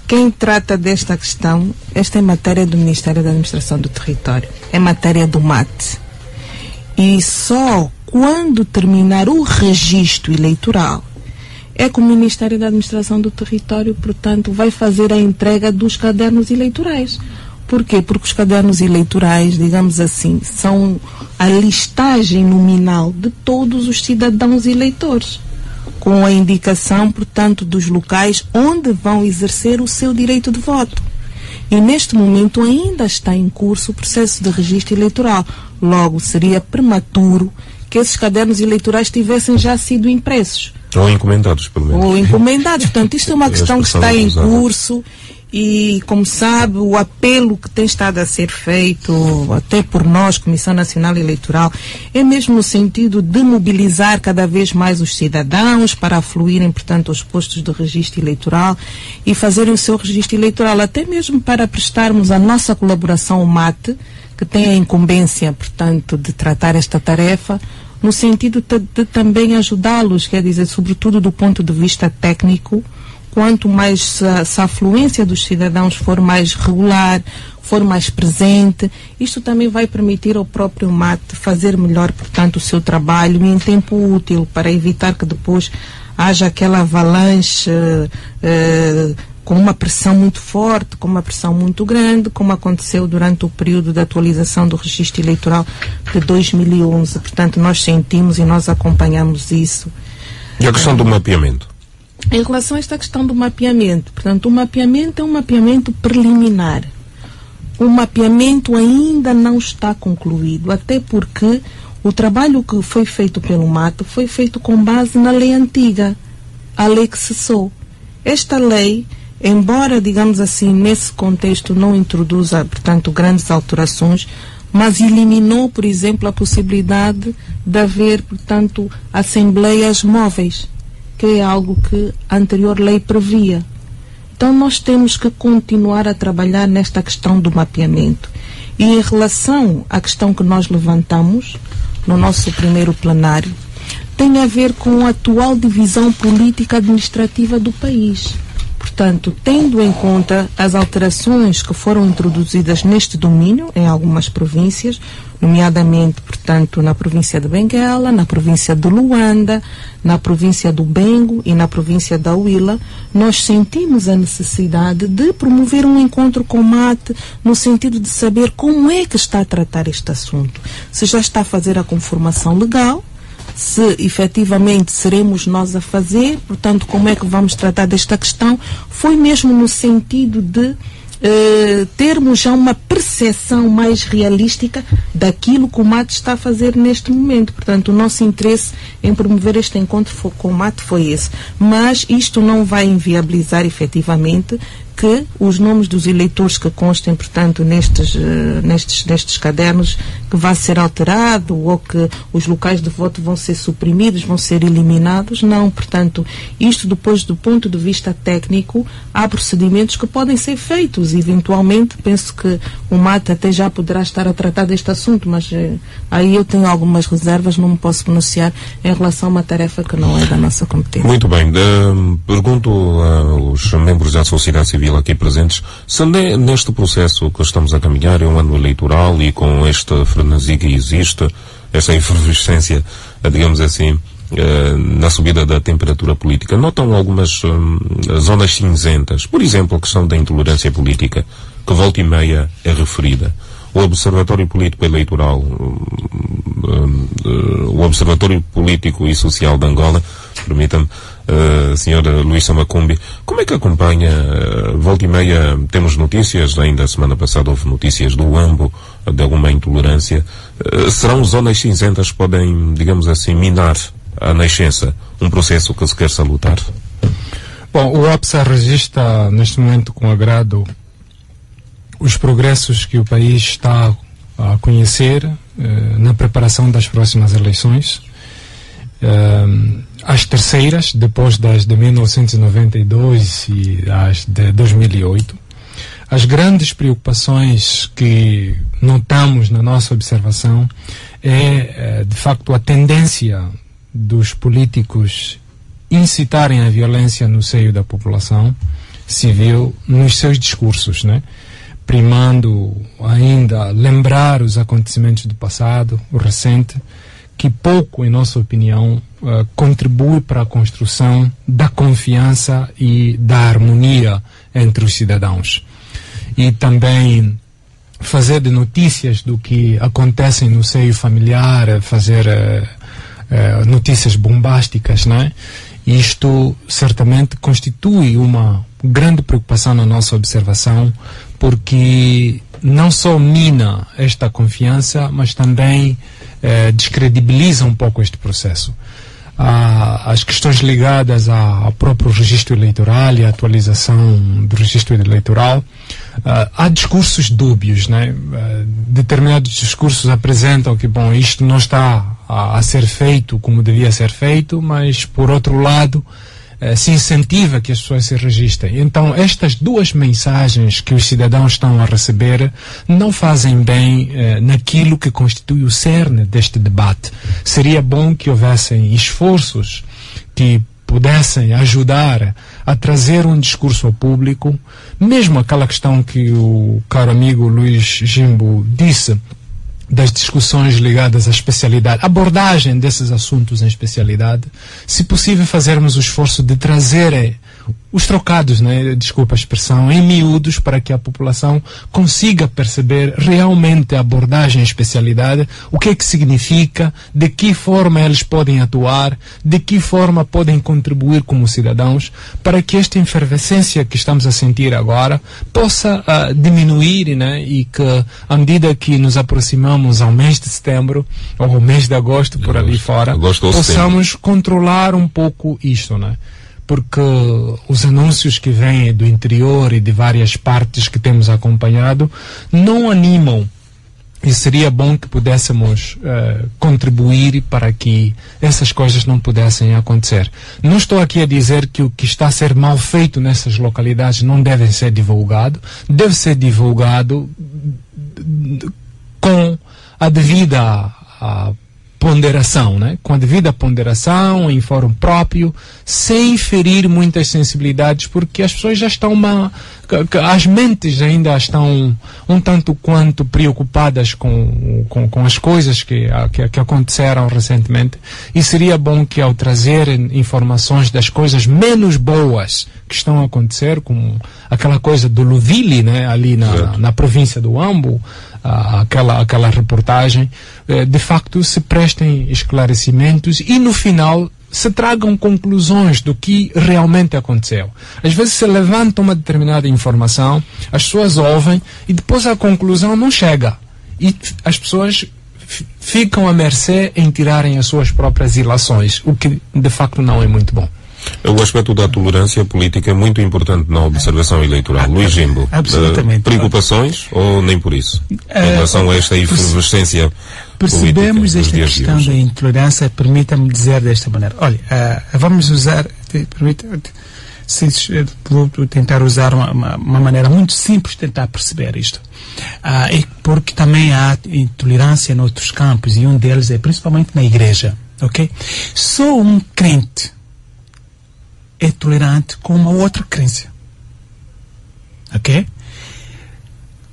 quem trata desta questão, esta é matéria do Ministério da Administração do Território, é matéria do MAT. E só quando terminar o registro eleitoral é que o Ministério da Administração do Território, portanto, vai fazer a entrega dos cadernos eleitorais. Por quê? Porque os cadernos eleitorais, digamos assim, são a listagem nominal de todos os cidadãos eleitores. com a indicação, portanto, dos locais onde vão exercer o seu direito de voto. E neste momento ainda está em curso o processo de registro eleitoral. Logo, seria prematuro que esses cadernos eleitorais tivessem já sido impressos. Ou encomendados, pelo menos. Ou encomendados. Portanto, isto é uma questão que está em curso e, como sabe, o apelo que tem estado a ser feito, até por nós, Comissão Nacional Eleitoral, é mesmo no sentido de mobilizar cada vez mais os cidadãos para afluírem, portanto, aos postos de registro eleitoral e fazerem o seu registro eleitoral, até mesmo para prestarmos a nossa colaboração ao MAT, que tem a incumbência, portanto, de tratar esta tarefa, no sentido de também ajudá-los, quer dizer, sobretudo do ponto de vista técnico. Quanto mais se a afluência dos cidadãos for mais regular, for mais presente, isto também vai permitir ao próprio MAT fazer melhor, portanto, o seu trabalho e em tempo útil, para evitar que depois haja aquela avalanche com uma pressão muito forte, com uma pressão muito grande, como aconteceu durante o período de atualização do registro eleitoral de 2011. Portanto, nós sentimos e nós acompanhamos isso. E a questão do mapeamento? Em relação a esta questão do mapeamento, portanto, o mapeamento é um mapeamento preliminar. O mapeamento ainda não está concluído, até porque o trabalho que foi feito pelo MAT foi feito com base na lei antiga, a lei que cessou. Esta lei, embora, digamos assim, nesse contexto não introduza, portanto, grandes alterações, mas eliminou, por exemplo, a possibilidade de haver, portanto, assembleias móveis, que é algo que a anterior lei previa. Então nós temos que continuar a trabalhar nesta questão do mapeamento. E em relação à questão que nós levantamos no nosso primeiro plenário, tem a ver com a atual divisão política administrativa do país. Portanto, tendo em conta as alterações que foram introduzidas neste domínio em algumas províncias, nomeadamente, portanto, na província de Benguela, na província de Luanda, na província do Bengo e na província da Huila, nós sentimos a necessidade de promover um encontro com o MAT no sentido de saber como é que está a tratar este assunto. Se já está a fazer a conformação legal, se efetivamente seremos nós a fazer, portanto, como é que vamos tratar desta questão, foi mesmo no sentido de termos já uma percepção mais realística daquilo que o MAT está a fazer neste momento. Portanto, o nosso interesse em promover este encontro com o MAT foi esse. Mas isto não vai inviabilizar efetivamente que os nomes dos eleitores que constem, portanto, nestes cadernos, que vá ser alterado ou que os locais de voto vão ser suprimidos, vão ser eliminados. Não, portanto, isto depois do ponto de vista técnico, há procedimentos que podem ser feitos. Eventualmente, penso que o MAT até já poderá estar a tratar deste assunto, mas aí eu tenho algumas reservas, não me posso pronunciar em relação a uma tarefa que não é da nossa competência. Muito bem. Pergunto aos membros da sociedade civil aqui presentes, se neste processo que estamos a caminhar, é um ano eleitoral e com este frenesi que existe, esta efervescência, digamos assim, na subida da temperatura política, notam algumas zonas cinzentas, por exemplo, a questão da intolerância política, que volta e meia é referida. O Observatório Político Eleitoral, o Observatório Político e Social de Angola, permita-me, Sr. Luís Samacumbi, como é que acompanha, volta e meia temos notícias, ainda a semana passada houve notícias do AMBO, de alguma intolerância, serão zonas cinzentas que podem, digamos assim, minar a nascença, um processo que se quer salutar? Bom, o OPSA registra neste momento com agrado os progressos que o país está a conhecer na preparação das próximas eleições. As terceiras, depois das de 1992 e as de 2008. As grandes preocupações que notamos na nossa observação é, de facto, a tendência dos políticos incitarem a violência no seio da população civil nos seus discursos, né? Primando ainda lembrar os acontecimentos do passado, o recente, que pouco, em nossa opinião, contribui para a construção da confiança e da harmonia entre os cidadãos. E também fazer de notícias do que acontecem no seio familiar, fazer notícias bombásticas, né? Isto certamente constitui uma grande preocupação na nossa observação, porque não só mina esta confiança, mas também descredibiliza um pouco este processo. As questões ligadas ao próprio registro eleitoral e à atualização do registro eleitoral, há discursos dúbios, né? Determinados discursos apresentam que, bom, isto não está a ser feito como devia ser feito, mas, por outro lado, se incentiva que as pessoas se registrem. Então, estas duas mensagens que os cidadãos estão a receber não fazem bem naquilo que constitui o cerne deste debate. Seria bom que houvessem esforços que pudessem ajudar a trazer um discurso ao público, mesmo aquela questão que o caro amigo Luís Jimbo disse, das discussões ligadas à especialidade, abordagem desses assuntos em especialidade, se possível fazermos o esforço de trazer os trocados, né, desculpa a expressão, em miúdos, para que a população consiga perceber realmente a abordagem em especialidade, o que é que significa, de que forma eles podem atuar, de que forma podem contribuir como cidadãos, para que esta efervescência que estamos a sentir agora possa diminuir, né, e que, à medida que nos aproximamos ao mês de setembro, ou ao mês de agosto, por ali fora, possamos controlar um pouco isto, né? Porque os anúncios que vêm do interior e de várias partes que temos acompanhado não animam, e seria bom que pudéssemos contribuir para que essas coisas não pudessem acontecer. Não estou aqui a dizer que o que está a ser mal feito nessas localidades não deve ser divulgado, deve ser divulgado com a devida ponderação, né? Com a devida ponderação, em fórum próprio, sem ferir muitas sensibilidades, porque as pessoas já estão as mentes ainda estão um tanto quanto preocupadas com as coisas que aconteceram recentemente, e seria bom que, ao trazer informações das coisas menos boas que estão a acontecer, como aquela coisa do Luvili, né? Ali na província do Ambo, aquela reportagem, de facto se prestem esclarecimentos e no final se tragam conclusões do que realmente aconteceu. Às vezes se levanta uma determinada informação, as pessoas ouvem e depois a conclusão não chega. E as pessoas ficam à mercê em tirarem as suas próprias ilações, o que de facto não é muito bom. O aspecto da tolerância política é muito importante na observação eleitoral. Luís Jimbo, preocupações ou nem por isso? Em relação a esta efervescência percebemos esta questão da intolerância, permita-me dizer desta maneira. Olha, vamos usar, vou tentar usar uma maneira muito simples de tentar perceber isto. Porque também há intolerância em outros campos, e um deles é principalmente na igreja. Ok? Só um crente é tolerante com uma outra crença. Ok?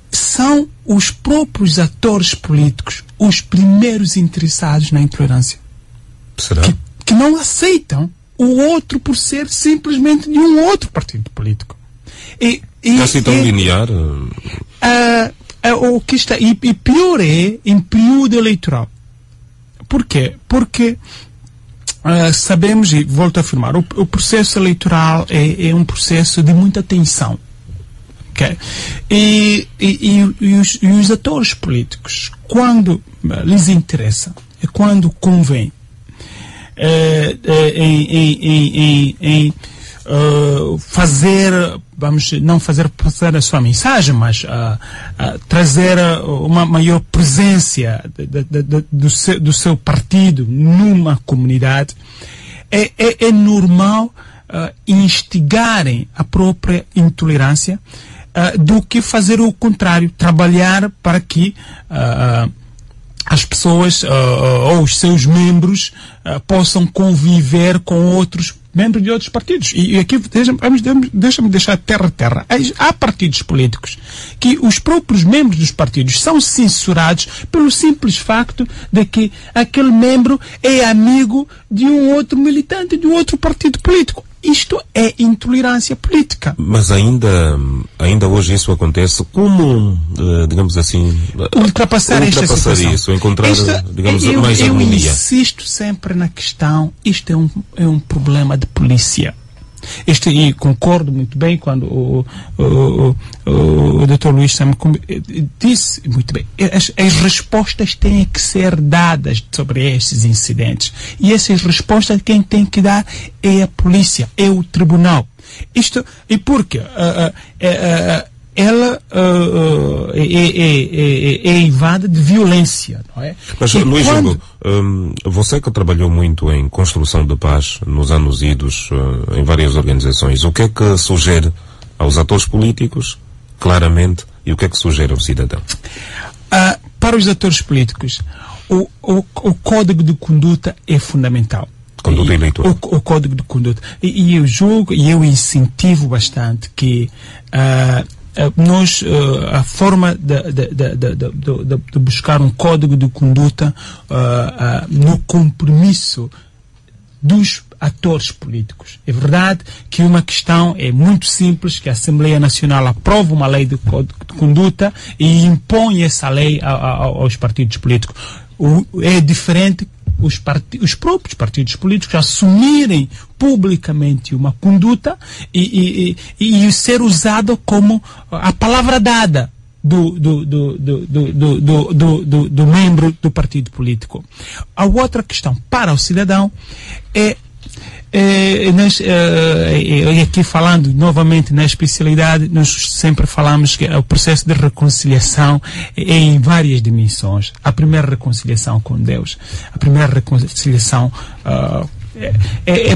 São os próprios atores políticos os primeiros interessados na intolerância. Será? Que não aceitam o outro por ser simplesmente de um outro partido político. É assim tão linear? O que está, e pior é em período eleitoral. Por quê? Porque sabemos, e volto a afirmar, o processo eleitoral é um processo de muita tensão. Okay? E os atores políticos, quando lhes interessa, e quando convém, fazer, não fazer passar a sua mensagem, mas trazer uma maior presença do seu partido numa comunidade, é normal instigarem a própria intolerância do que fazer o contrário, trabalhar para que as pessoas ou os seus membros possam conviver com outros membros de outros partidos. E aqui deixa-me deixar terra a terra. Há partidos políticos que os próprios membros dos partidos são censurados pelo simples facto de que aquele membro é amigo de um outro militante de um outro partido político. Isto é intolerância política. Mas ainda hoje isso acontece. Como, digamos assim, ultrapassar esta situação? Isso, encontrar, digamos, mais harmonia? Eu insisto sempre na questão, isto é um problema de polícia. E concordo muito bem quando o Dr. Luís Sam disse muito bem, as respostas têm que ser dadas sobre esses incidentes, e essas respostas quem tem que dar é a polícia, é o tribunal. E porque ela é invada de violência, não é? Mas, Luís Jimbo, você que trabalhou muito em construção de paz nos anos idos em várias organizações, o que é que sugere aos atores políticos, claramente, e o que é que sugere ao cidadão? Para os atores políticos, o código de conduta é fundamental. Conduta eleitoral. O código de conduta. E eu julgo e eu incentivo bastante que a forma de buscar um código de conduta no compromisso dos atores políticos. É verdade que uma questão é muito simples, que a Assembleia Nacional aprova uma lei de código de conduta e impõe essa lei aos partidos políticos. É diferente os próprios partidos políticos assumirem publicamente uma conduta e ser usado como a palavra dada do membro do partido político. A outra questão para o cidadão e aqui falando novamente na especialidade, nós sempre falamos que o processo de reconciliação é em várias dimensões. A primeira reconciliação com Deus, a primeira reconciliação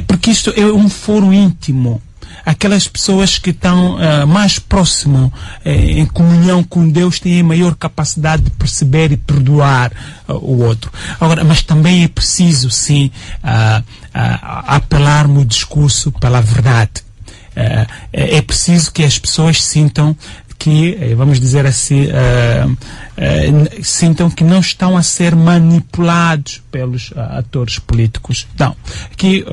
porque isto é um foro íntimo. Aquelas pessoas que estão mais próximo em comunhão com Deus têm a maior capacidade de perceber e perdoar o outro. Agora, mas também é preciso, sim, apelar no discurso pela verdade. É preciso que as pessoas sintam que, vamos dizer assim, sintam que não estão a ser manipulados pelos atores políticos. Não. Que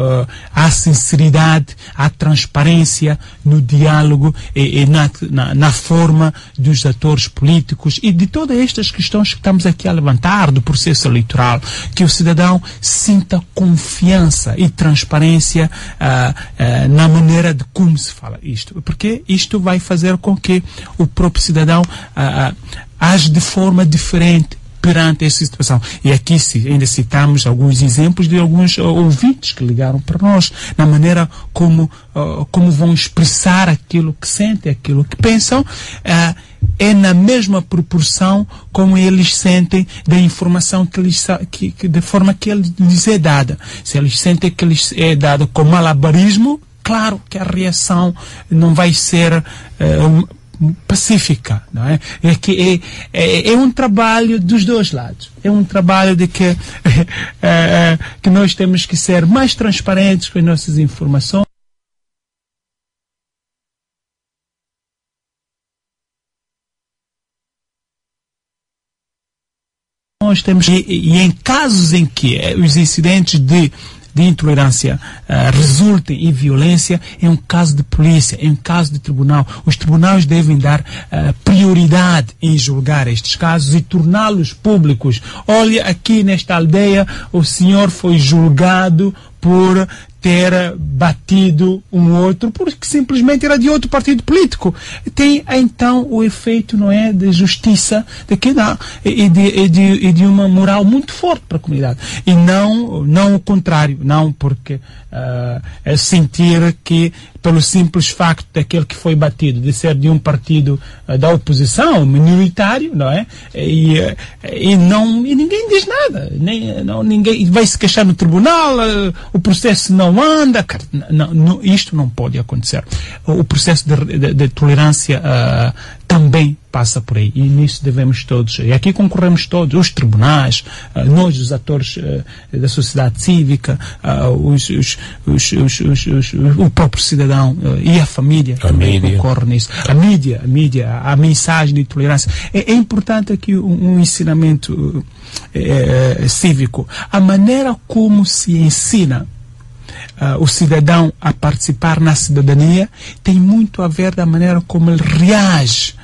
há sinceridade, há transparência no diálogo e na forma dos atores políticos e de todas estas questões que estamos aqui a levantar do processo eleitoral, que o cidadão sinta confiança e transparência na maneira de como se fala isto. Porque isto vai fazer com que o próprio cidadão age de forma diferente perante essa situação. E aqui ainda citamos alguns exemplos de alguns ouvintes que ligaram para nós, na maneira como vão expressar aquilo que sentem, aquilo que pensam, é na mesma proporção como eles sentem da informação que de forma que lhes é dada. Se eles sentem que lhes é dada com malabarismo, claro que a reação não vai ser pacífica, não é? É um trabalho dos dois lados. É um trabalho de que nós temos que ser mais transparentes com as nossas informações. Nós temos e em casos em que os incidentes de intolerância resultem em violência, é um caso de polícia, é um caso de tribunal. Os tribunais devem dar prioridade em julgar estes casos e torná-los públicos. Olha, aqui nesta aldeia o senhor foi julgado por ter batido um outro porque simplesmente era de outro partido político. Tem então o efeito, não é, de justiça e de uma moral muito forte para a comunidade. E não o contrário, não porque sentir que pelo simples facto daquele que foi batido de ser de um partido da oposição, minoritário, não é? E ninguém diz nada, ninguém vai se queixar no tribunal, o processo não anda, isto não pode acontecer. O processo de tolerância também passa por aí, e nisso devemos todos, e aqui concorremos todos, os tribunais, nós, os atores da sociedade cívica, o próprio cidadão e a família também concorre nisso. A mídia, a mensagem de tolerância. É importante aqui um ensinamento cívico. A maneira como se ensina o cidadão a participar na cidadania tem muito a ver da maneira como ele reage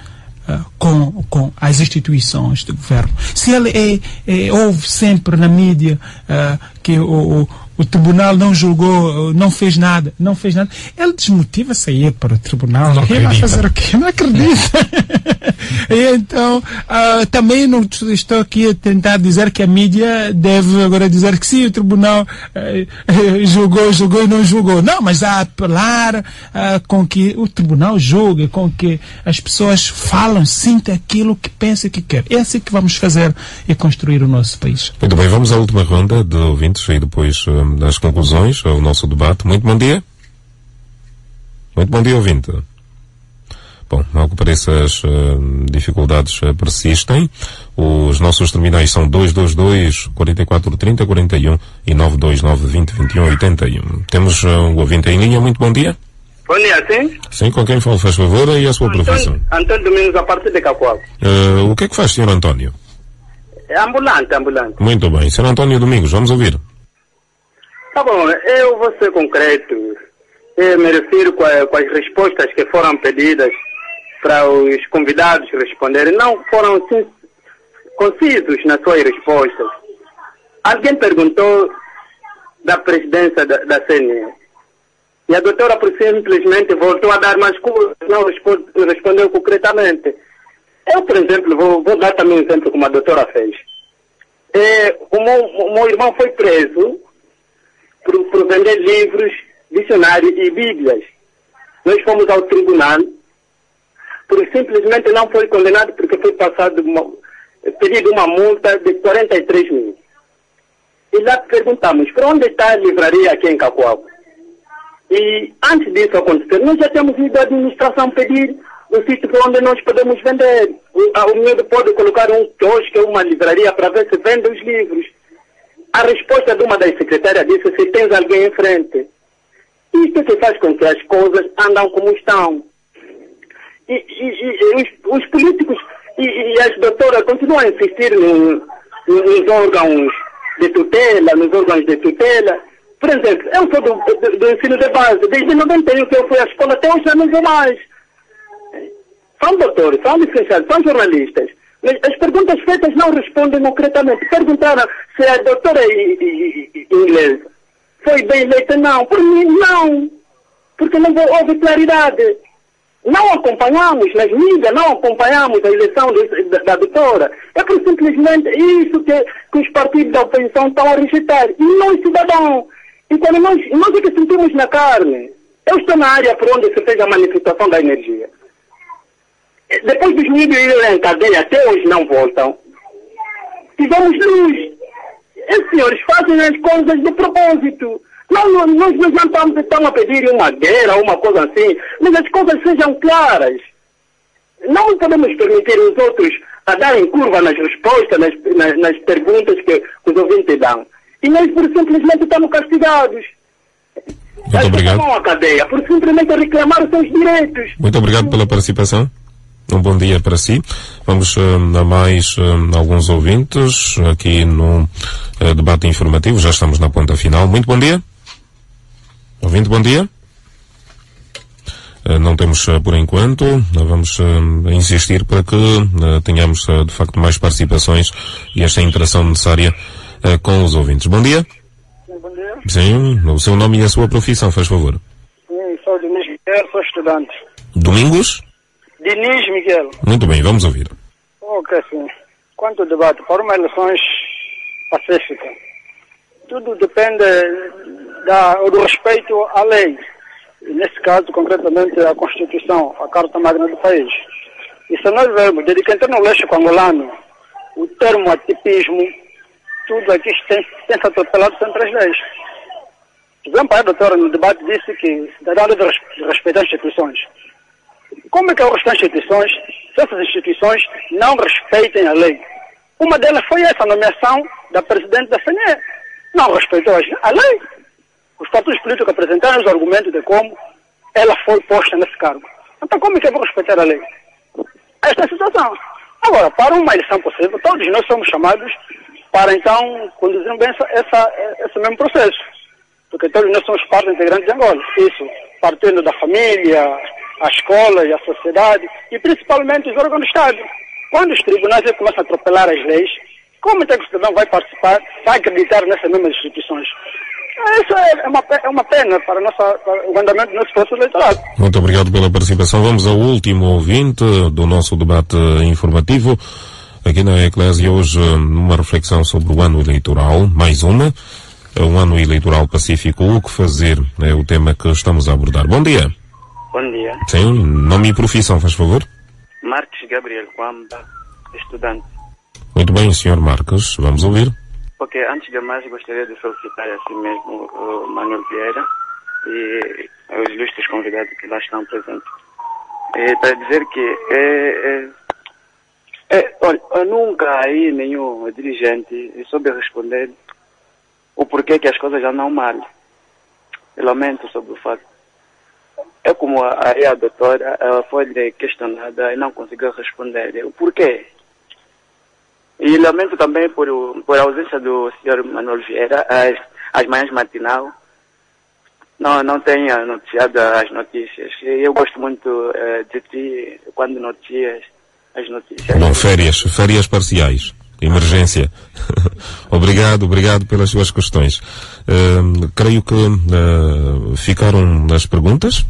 com as instituições de governo. Se ele ouve sempre na mídia que o tribunal não julgou, não fez nada, ele desmotiva-se a ir para o tribunal. Ele vai fazer o quê? Não acredita. E então, também não estou aqui a tentar dizer que a mídia deve agora dizer que sim, o tribunal julgou e não julgou. Não, mas a apelar com que o tribunal julgue, com que as pessoas falam, sintam aquilo que pensam que querem. É assim que vamos fazer e construir o nosso país. Muito bem, vamos à última ronda de ouvintes e depois das conclusões ao nosso debate. Muito bom dia. Muito bom dia, ouvinte. Bom, ao que parece as dificuldades persistem. Os nossos terminais são 222 44 30 41 e 929 20 21 81. Temos um ouvinte em linha. Muito bom dia. Bom dia, sim? Sim, com quem fala, faz favor, e a sua profissão? Antônio Domingos, a partir de Cacoal. O que é que faz, Sr. António? É ambulante. Muito bem. Sr. António Domingos, vamos ouvir. Tá bom, eu vou ser concreto. Eu me refiro com as respostas que foram pedidas para os convidados responderem. Não foram assim, concisos nas suas respostas. Alguém perguntou da presidência da CNE. E a doutora simplesmente voltou a dar mais coisas, não respondeu concretamente. Eu, por exemplo, vou dar também um exemplo como a doutora fez. O meu irmão foi preso por vender livros, dicionários e bíblias. Nós fomos ao tribunal, porque simplesmente não foi condenado porque foi pedido uma multa de 43 mil. E lá perguntamos, para onde está a livraria aqui em Cacoal? E antes disso acontecer, nós já temos ido à administração pedir o sítio para onde nós podemos vender. O medo pode colocar um quiosque ou uma livraria para ver se vende os livros. A resposta de uma das secretárias disse se tens alguém em frente. Isto que faz com que as coisas andam como estão. E os políticos e as doutoras continuam a insistir nos órgãos de tutela, Por exemplo, eu sou do ensino de base, desde 91 que eu fui à escola, até hoje já não vou mais. São doutores, são licenciados, são jornalistas. Mas as perguntas feitas não respondem concretamente. Perguntaram se a doutora inglesa foi bem eleita. Não, por mim não. Porque não houve claridade. Não acompanhamos nas mídias, não acompanhamos a eleição da doutora. É por simplesmente isso que os partidos da oposição estão a rejeitar. E nós, cidadãos, e quando nós é que sentimos na carne. Eu estou na área por onde se fez a manifestação da energia. Depois dos milhos irem em cadeia, até hoje não voltam. Tivemos luz. Esses senhores fazem as coisas de propósito. Nós não estamos a pedir uma guerra ou uma coisa assim, mas as coisas sejam claras. Não podemos permitir os outros a darem curva nas respostas, nas perguntas que os ouvintes dão. E nós, por simplesmente, estamos castigados. Muito obrigado. Não a cadeia, por simplesmente reclamar os seus direitos. Muito obrigado pela participação. Um bom dia para si. Vamos a mais alguns ouvintes aqui no debate informativo. Já estamos na ponta final. Muito bom dia. Ouvinte, bom dia. Não temos por enquanto. Vamos insistir para que tenhamos de facto mais participações e esta interação necessária com os ouvintes. Bom dia. Bom dia. Sim, o seu nome e a sua profissão, faz favor. Sou Diniz Miguel, sou estudante. Domingos? Diniz Miguel. Muito bem, vamos ouvir. Ok, sim. Quanto ao debate, para uma eleições pacíficas, tudo depende do respeito à lei. Nesse caso, concretamente, a Constituição, a Carta Magna do país. E se nós vemos, desde que entrou no leste angolano, o termo atipismo, tudo aqui tem-se atropelado sempre as leis. Por exemplo, a doutora no debate disse que cidadão deve respeitar as instituições. Como é que as instituições, se essas instituições não respeitem a lei? Uma delas foi essa nomeação da presidente da CNE. Não respeitou a lei. Os partidos políticos apresentaram os argumentos de como ela foi posta nesse cargo. Então como é que eu vou respeitar a lei? Esta é a situação. Agora, para uma eleição possível, todos nós somos chamados para então conduzir bem esse mesmo processo. porque todos nós somos parte integrantes de Angola. Isso, partindo da família, a escola e a sociedade, e principalmente os órgãos do Estado. Quando os tribunais começam a atropelar as leis, como é que o cidadão vai participar, vai acreditar nessas mesmas instituições? Isso é uma pena para o andamento do nosso processo eleitoral. Muito obrigado pela participação. Vamos ao último ouvinte do nosso debate informativo aqui na Eclésia, hoje numa reflexão sobre o ano eleitoral, mais uma, um ano eleitoral pacífico, o que fazer, é o tema que estamos a abordar. Bom dia. Bom dia. Sim, nome e profissão, faz favor. Marcos Gabriel Quamba, estudante. Muito bem, Sr. Marcos, vamos ouvir. Ok, antes de mais gostaria de felicitar assim mesmo o Manuel Vieira e os ilustres convidados que lá estão presentes. Para dizer que olha, nunca aí nenhum dirigente soube responder o porquê que as coisas já não mal. Eu lamento sobre o facto. É como a doutora foi questionada e não conseguiu responder o porquê. E lamento também por a ausência do Sr. Manuel Vieira, as manhãs matinal. Não tenha noticiado as notícias. Eu gosto muito de ti quando noticias as notícias. Bom, férias parciais. Emergência. Obrigado pelas suas questões. Creio que ficaram as perguntas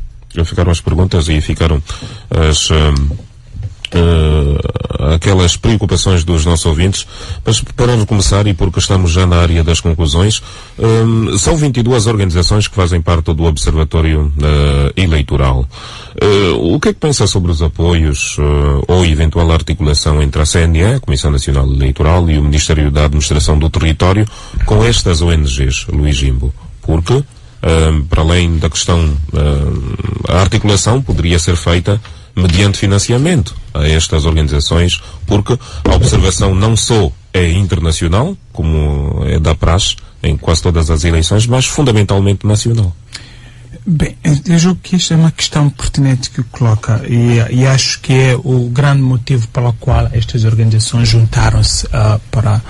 e ficaram aquelas preocupações dos nossos ouvintes, mas para recomeçar e porque estamos já na área das conclusões, são 22 organizações que fazem parte do Observatório Eleitoral. O que é que pensa sobre os apoios ou eventual articulação entre a CNE, a Comissão Nacional Eleitoral, e o Ministério da Administração do Território com estas ONGs, Luís Jimbo? Porque, para além da questão, a articulação poderia ser feita mediante financiamento a estas organizações, porque a observação não só é internacional, como é da praxe em quase todas as eleições, mas fundamentalmente nacional. Bem, eu julgo que esta é uma questão pertinente que coloca e acho que é o grande motivo pelo qual estas organizações juntaram-se para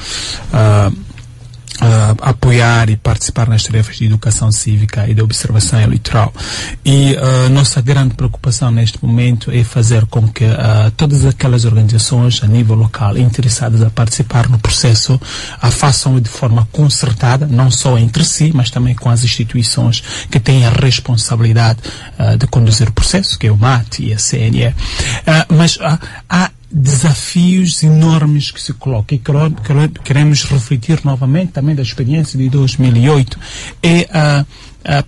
apoiar e participar nas tarefas de educação cívica e de observação eleitoral. E nossa grande preocupação neste momento é fazer com que todas aquelas organizações a nível local interessadas a participar no processo a façam de forma concertada, não só entre si, mas também com as instituições que têm a responsabilidade de conduzir o processo, que é o MAT e a CNE. Mas há desafios enormes que se colocam e queremos refletir novamente também da experiência de 2008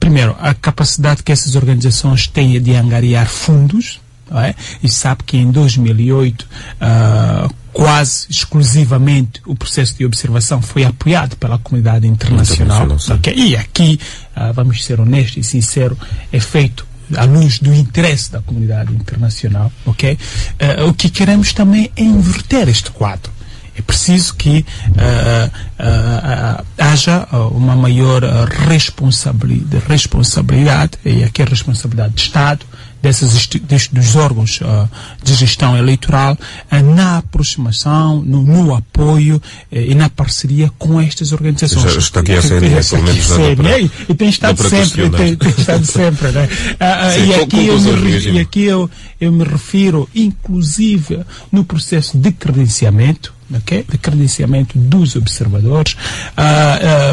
primeiro, a capacidade que essas organizações têm de angariar fundos, não é? E sabe que em 2008 quase exclusivamente o processo de observação foi apoiado pela comunidade internacional, okay? E aqui, vamos ser honestos e sinceros, é feito à luz do interesse da comunidade internacional, ok? O que queremos também é inverter este quadro. É preciso que haja uma maior responsabilidade, e aqui a responsabilidade do Estado, dos órgãos de gestão eleitoral, na aproximação, no apoio e na parceria com estas organizações. Já está aqui a CNE, pelo menos e tem estado sempre, né? E aqui eu me refiro, inclusive, no processo de credenciamento, okay? De credenciamento dos observadores,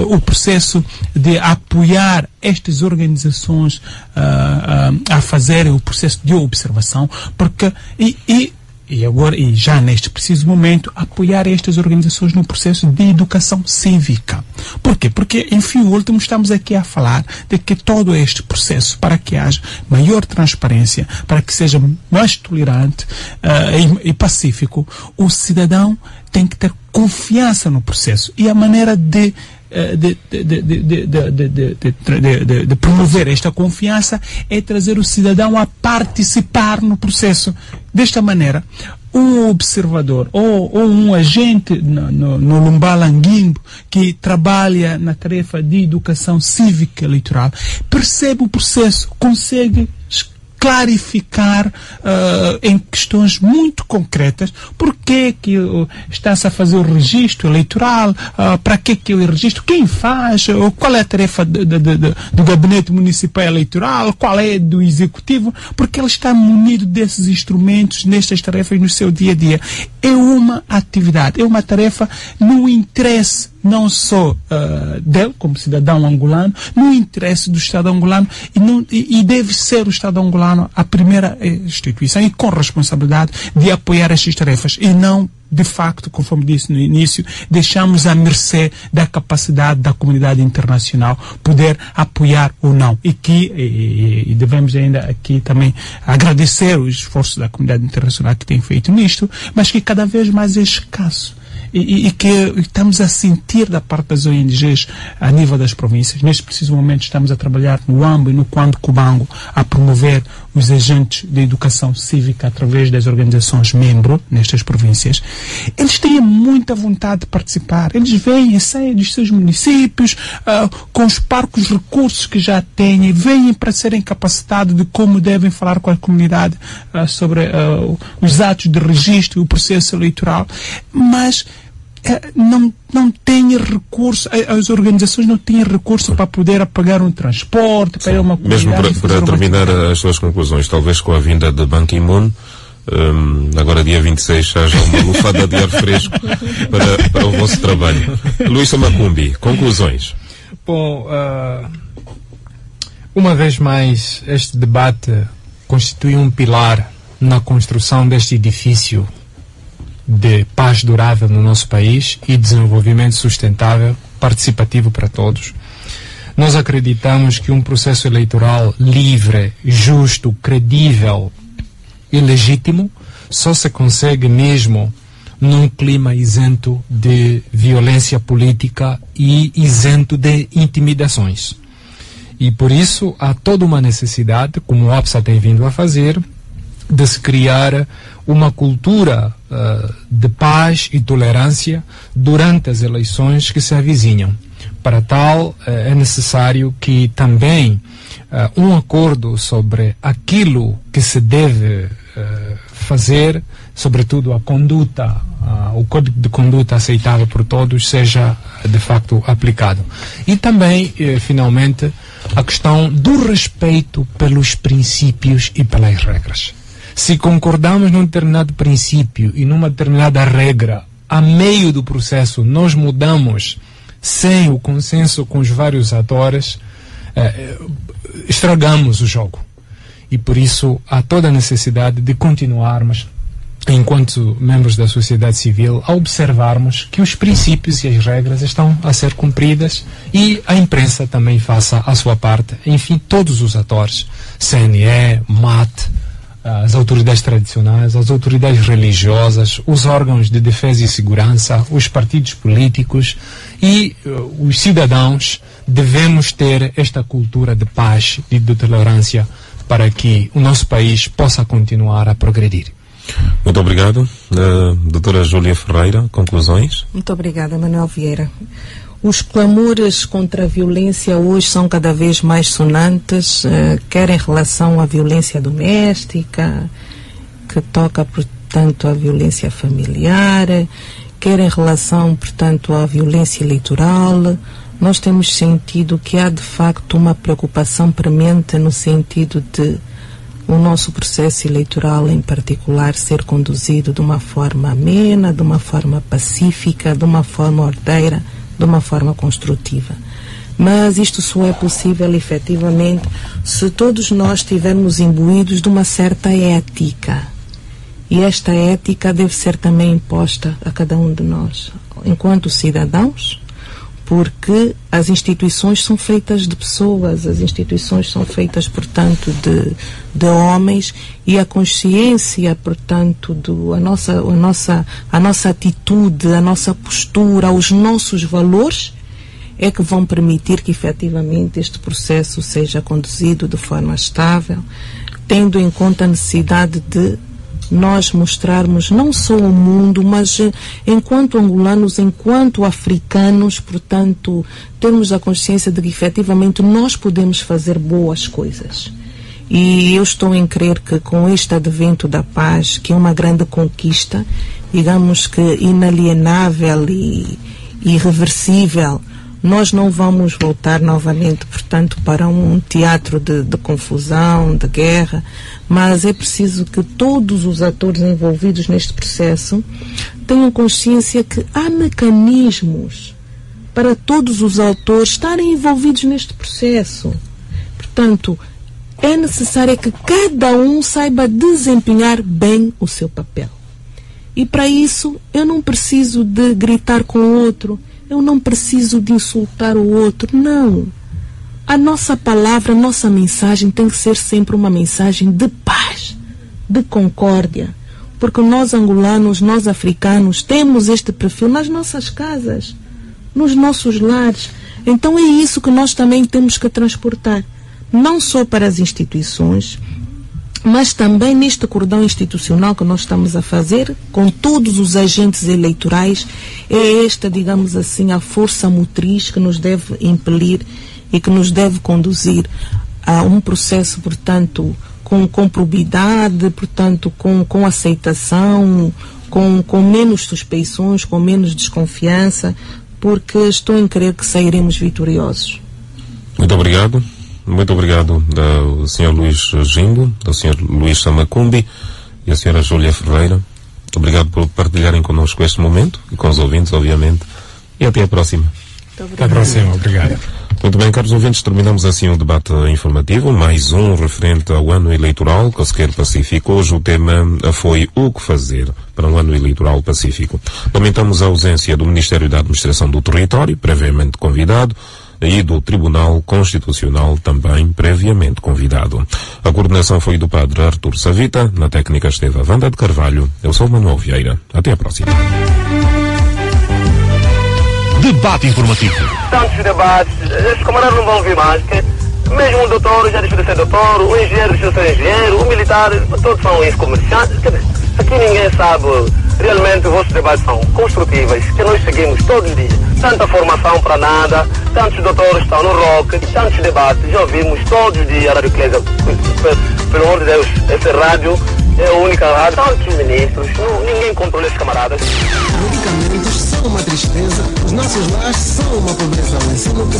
o processo de apoiar estas organizações a fazerem o processo de observação, porque e já neste preciso momento, apoiar estas organizações no processo de educação cívica. Por quê? Porque, enfim, o último, estamos aqui a falar de que todo este processo, para que haja maior transparência, para que seja mais tolerante e pacífico, o cidadão tem que ter confiança no processo. E a maneira de promover esta confiança é trazer o cidadão a participar no processo. Desta maneira, um observador ou um agente no Lumbalanguimbo que trabalha na tarefa de educação cívica eleitoral percebe o processo, consegue clarificar em questões muito concretas porque que está-se a fazer o registro eleitoral, para que é o registro, quem faz, qual é a tarefa do gabinete municipal eleitoral, qual é do executivo, porque ele está munido desses instrumentos, nestas tarefas no seu dia a dia. É uma atividade, é uma tarefa no interesse não só dele, como cidadão angolano, no interesse do Estado angolano, e deve ser o Estado angolano a primeira instituição e com responsabilidade de apoiar estas tarefas e não, de facto, conforme disse no início, deixamos à mercê da capacidade da comunidade internacional poder apoiar ou não. E devemos ainda aqui também agradecer os esforços da comunidade internacional que tem feito nisto, mas que cada vez mais é escasso. E que estamos a sentir da parte das ONGs a nível das províncias. Neste preciso momento estamos a trabalhar no AMBO e no Quando Cubango a promover os agentes de educação cívica através das organizações membro nestas províncias. Eles têm muita vontade de participar. Eles vêm e saem dos seus municípios com os parcos recursos que já têm, vêm para serem capacitados de como devem falar com a comunidade sobre os atos de registro e o processo eleitoral, mas não têm recurso, as organizações não têm recurso para poder pagar um transporte, para uma comunidade. Mesmo para terminar as suas conclusões, talvez com a vinda de Ban Ki-moon, agora dia 26, haja uma lufada de ar fresco para o vosso trabalho. Luís Macumbi, conclusões. Bom, uma vez mais, este debate constitui um pilar na construção deste edifício de paz durável no nosso país e desenvolvimento sustentável, participativo para todos. Nós acreditamos que um processo eleitoral livre, justo, credível e legítimo só se consegue mesmo num clima isento de violência política e isento de intimidações. E por isso há toda uma necessidade, como o OPSA tem vindo a fazer, de se criar uma cultura de paz e tolerância durante as eleições que se avizinham. Para tal, é necessário que também um acordo sobre aquilo que se deve fazer, sobretudo a conduta, o código de conduta aceitável por todos, seja de facto aplicado. E também, finalmente, a questão do respeito pelos princípios e pelas regras. Se concordamos num determinado princípio e numa determinada regra, a meio do processo nós mudamos sem o consenso com os vários atores, estragamos o jogo. E por isso há toda a necessidade de continuarmos, enquanto membros da sociedade civil, a observarmos que os princípios e as regras estão a ser cumpridas e a imprensa também faça a sua parte. Enfim, todos os atores, CNE, MAT, as autoridades tradicionais, as autoridades religiosas, os órgãos de defesa e segurança, os partidos políticos e os cidadãos devemos ter esta cultura de paz e de tolerância para que o nosso país possa continuar a progredir. Muito obrigado. Doutora Júlia Ferreira, conclusões? Muito obrigada, Manuel Vieira. Os clamores contra a violência hoje são cada vez mais sonantes, quer em relação à violência doméstica, que toca, portanto, à violência familiar, quer em relação, portanto, à violência eleitoral. Nós temos sentido que há, de facto, uma preocupação premente no sentido de o nosso processo eleitoral, em particular, ser conduzido de uma forma amena, de uma forma pacífica, de uma forma ordeira, de uma forma construtiva. Mas isto só é possível, efetivamente, se todos nós estivermos imbuídos de uma certa ética. E esta ética deve ser também imposta a cada um de nós, enquanto cidadãos, porque as instituições são feitas de pessoas, as instituições são feitas, portanto, de homens, e a consciência, portanto, a nossa atitude, a nossa postura, os nossos valores é que vão permitir que efetivamente este processo seja conduzido de forma estável, tendo em conta a necessidade de nós mostrarmos não só ao mundo, mas enquanto angolanos, enquanto africanos, portanto, termos a consciência de que efetivamente nós podemos fazer boas coisas. E eu estou em crer que com este advento da paz, que é uma grande conquista, digamos que inalienável e irreversível, nós não vamos voltar novamente, portanto, para um teatro de confusão, de guerra, mas é preciso que todos os atores envolvidos neste processo tenham consciência que há mecanismos para todos os autores estarem envolvidos neste processo. Portanto, é necessário que cada um saiba desempenhar bem o seu papel. E para isso, eu não preciso de gritar com o outro, eu não preciso de insultar o outro, não. A nossa palavra, a nossa mensagem tem que ser sempre uma mensagem de paz, de concórdia, porque nós angolanos, nós africanos, temos este perfil nas nossas casas, nos nossos lares. Então é isso que nós também temos que transportar, não só para as instituições, mas também neste cordão institucional que nós estamos a fazer, com todos os agentes eleitorais. É esta, digamos assim, a força motriz que nos deve impelir e que nos deve conduzir a um processo, portanto, com probidade, portanto, com aceitação, com menos suspeições, com menos desconfiança, porque estou em crer que sairemos vitoriosos. Muito obrigado. Muito obrigado ao Sr. Luís Jimbo, ao Sr. Luís Samacumbi e à Sra. Júlia Ferreira. Obrigado por partilharem connosco este momento e com os ouvintes, obviamente. E até a próxima. Até a próxima. Obrigado. Muito bem, caros ouvintes, terminamos assim o debate informativo, mais um referente ao ano eleitoral Cosqueiro Pacífico. Hoje o tema foi o que fazer para um ano eleitoral pacífico. Lamentamos a ausência do Ministério da Administração do Território, previamente convidado, e do Tribunal Constitucional, também previamente convidado. A coordenação foi do Padre Artur Savita, na técnica esteve a Wanda de Carvalho. Eu sou Manuel Vieira. Até a próxima. Debate informativo. Tantos debates, esses camaradas não vão ouvir mais, porque mesmo o doutor já deixou de ser doutor, o engenheiro deixou de ser engenheiro, o militar, todos são ex-comerciantes. Aqui ninguém sabe. Realmente os vossos debates são construtivos, que nós seguimos todos os dias. Tanta formação para nada, tantos doutores estão no rock, tantos debates, já ouvimos todos os dias a Rádio Eclésia. Pelo amor de Deus, essa rádio é a única rádio. Tantos ministros, ninguém controla esses camaradas. Medicamentos são uma tristeza, os nossos lares são uma pobreza. O ensino que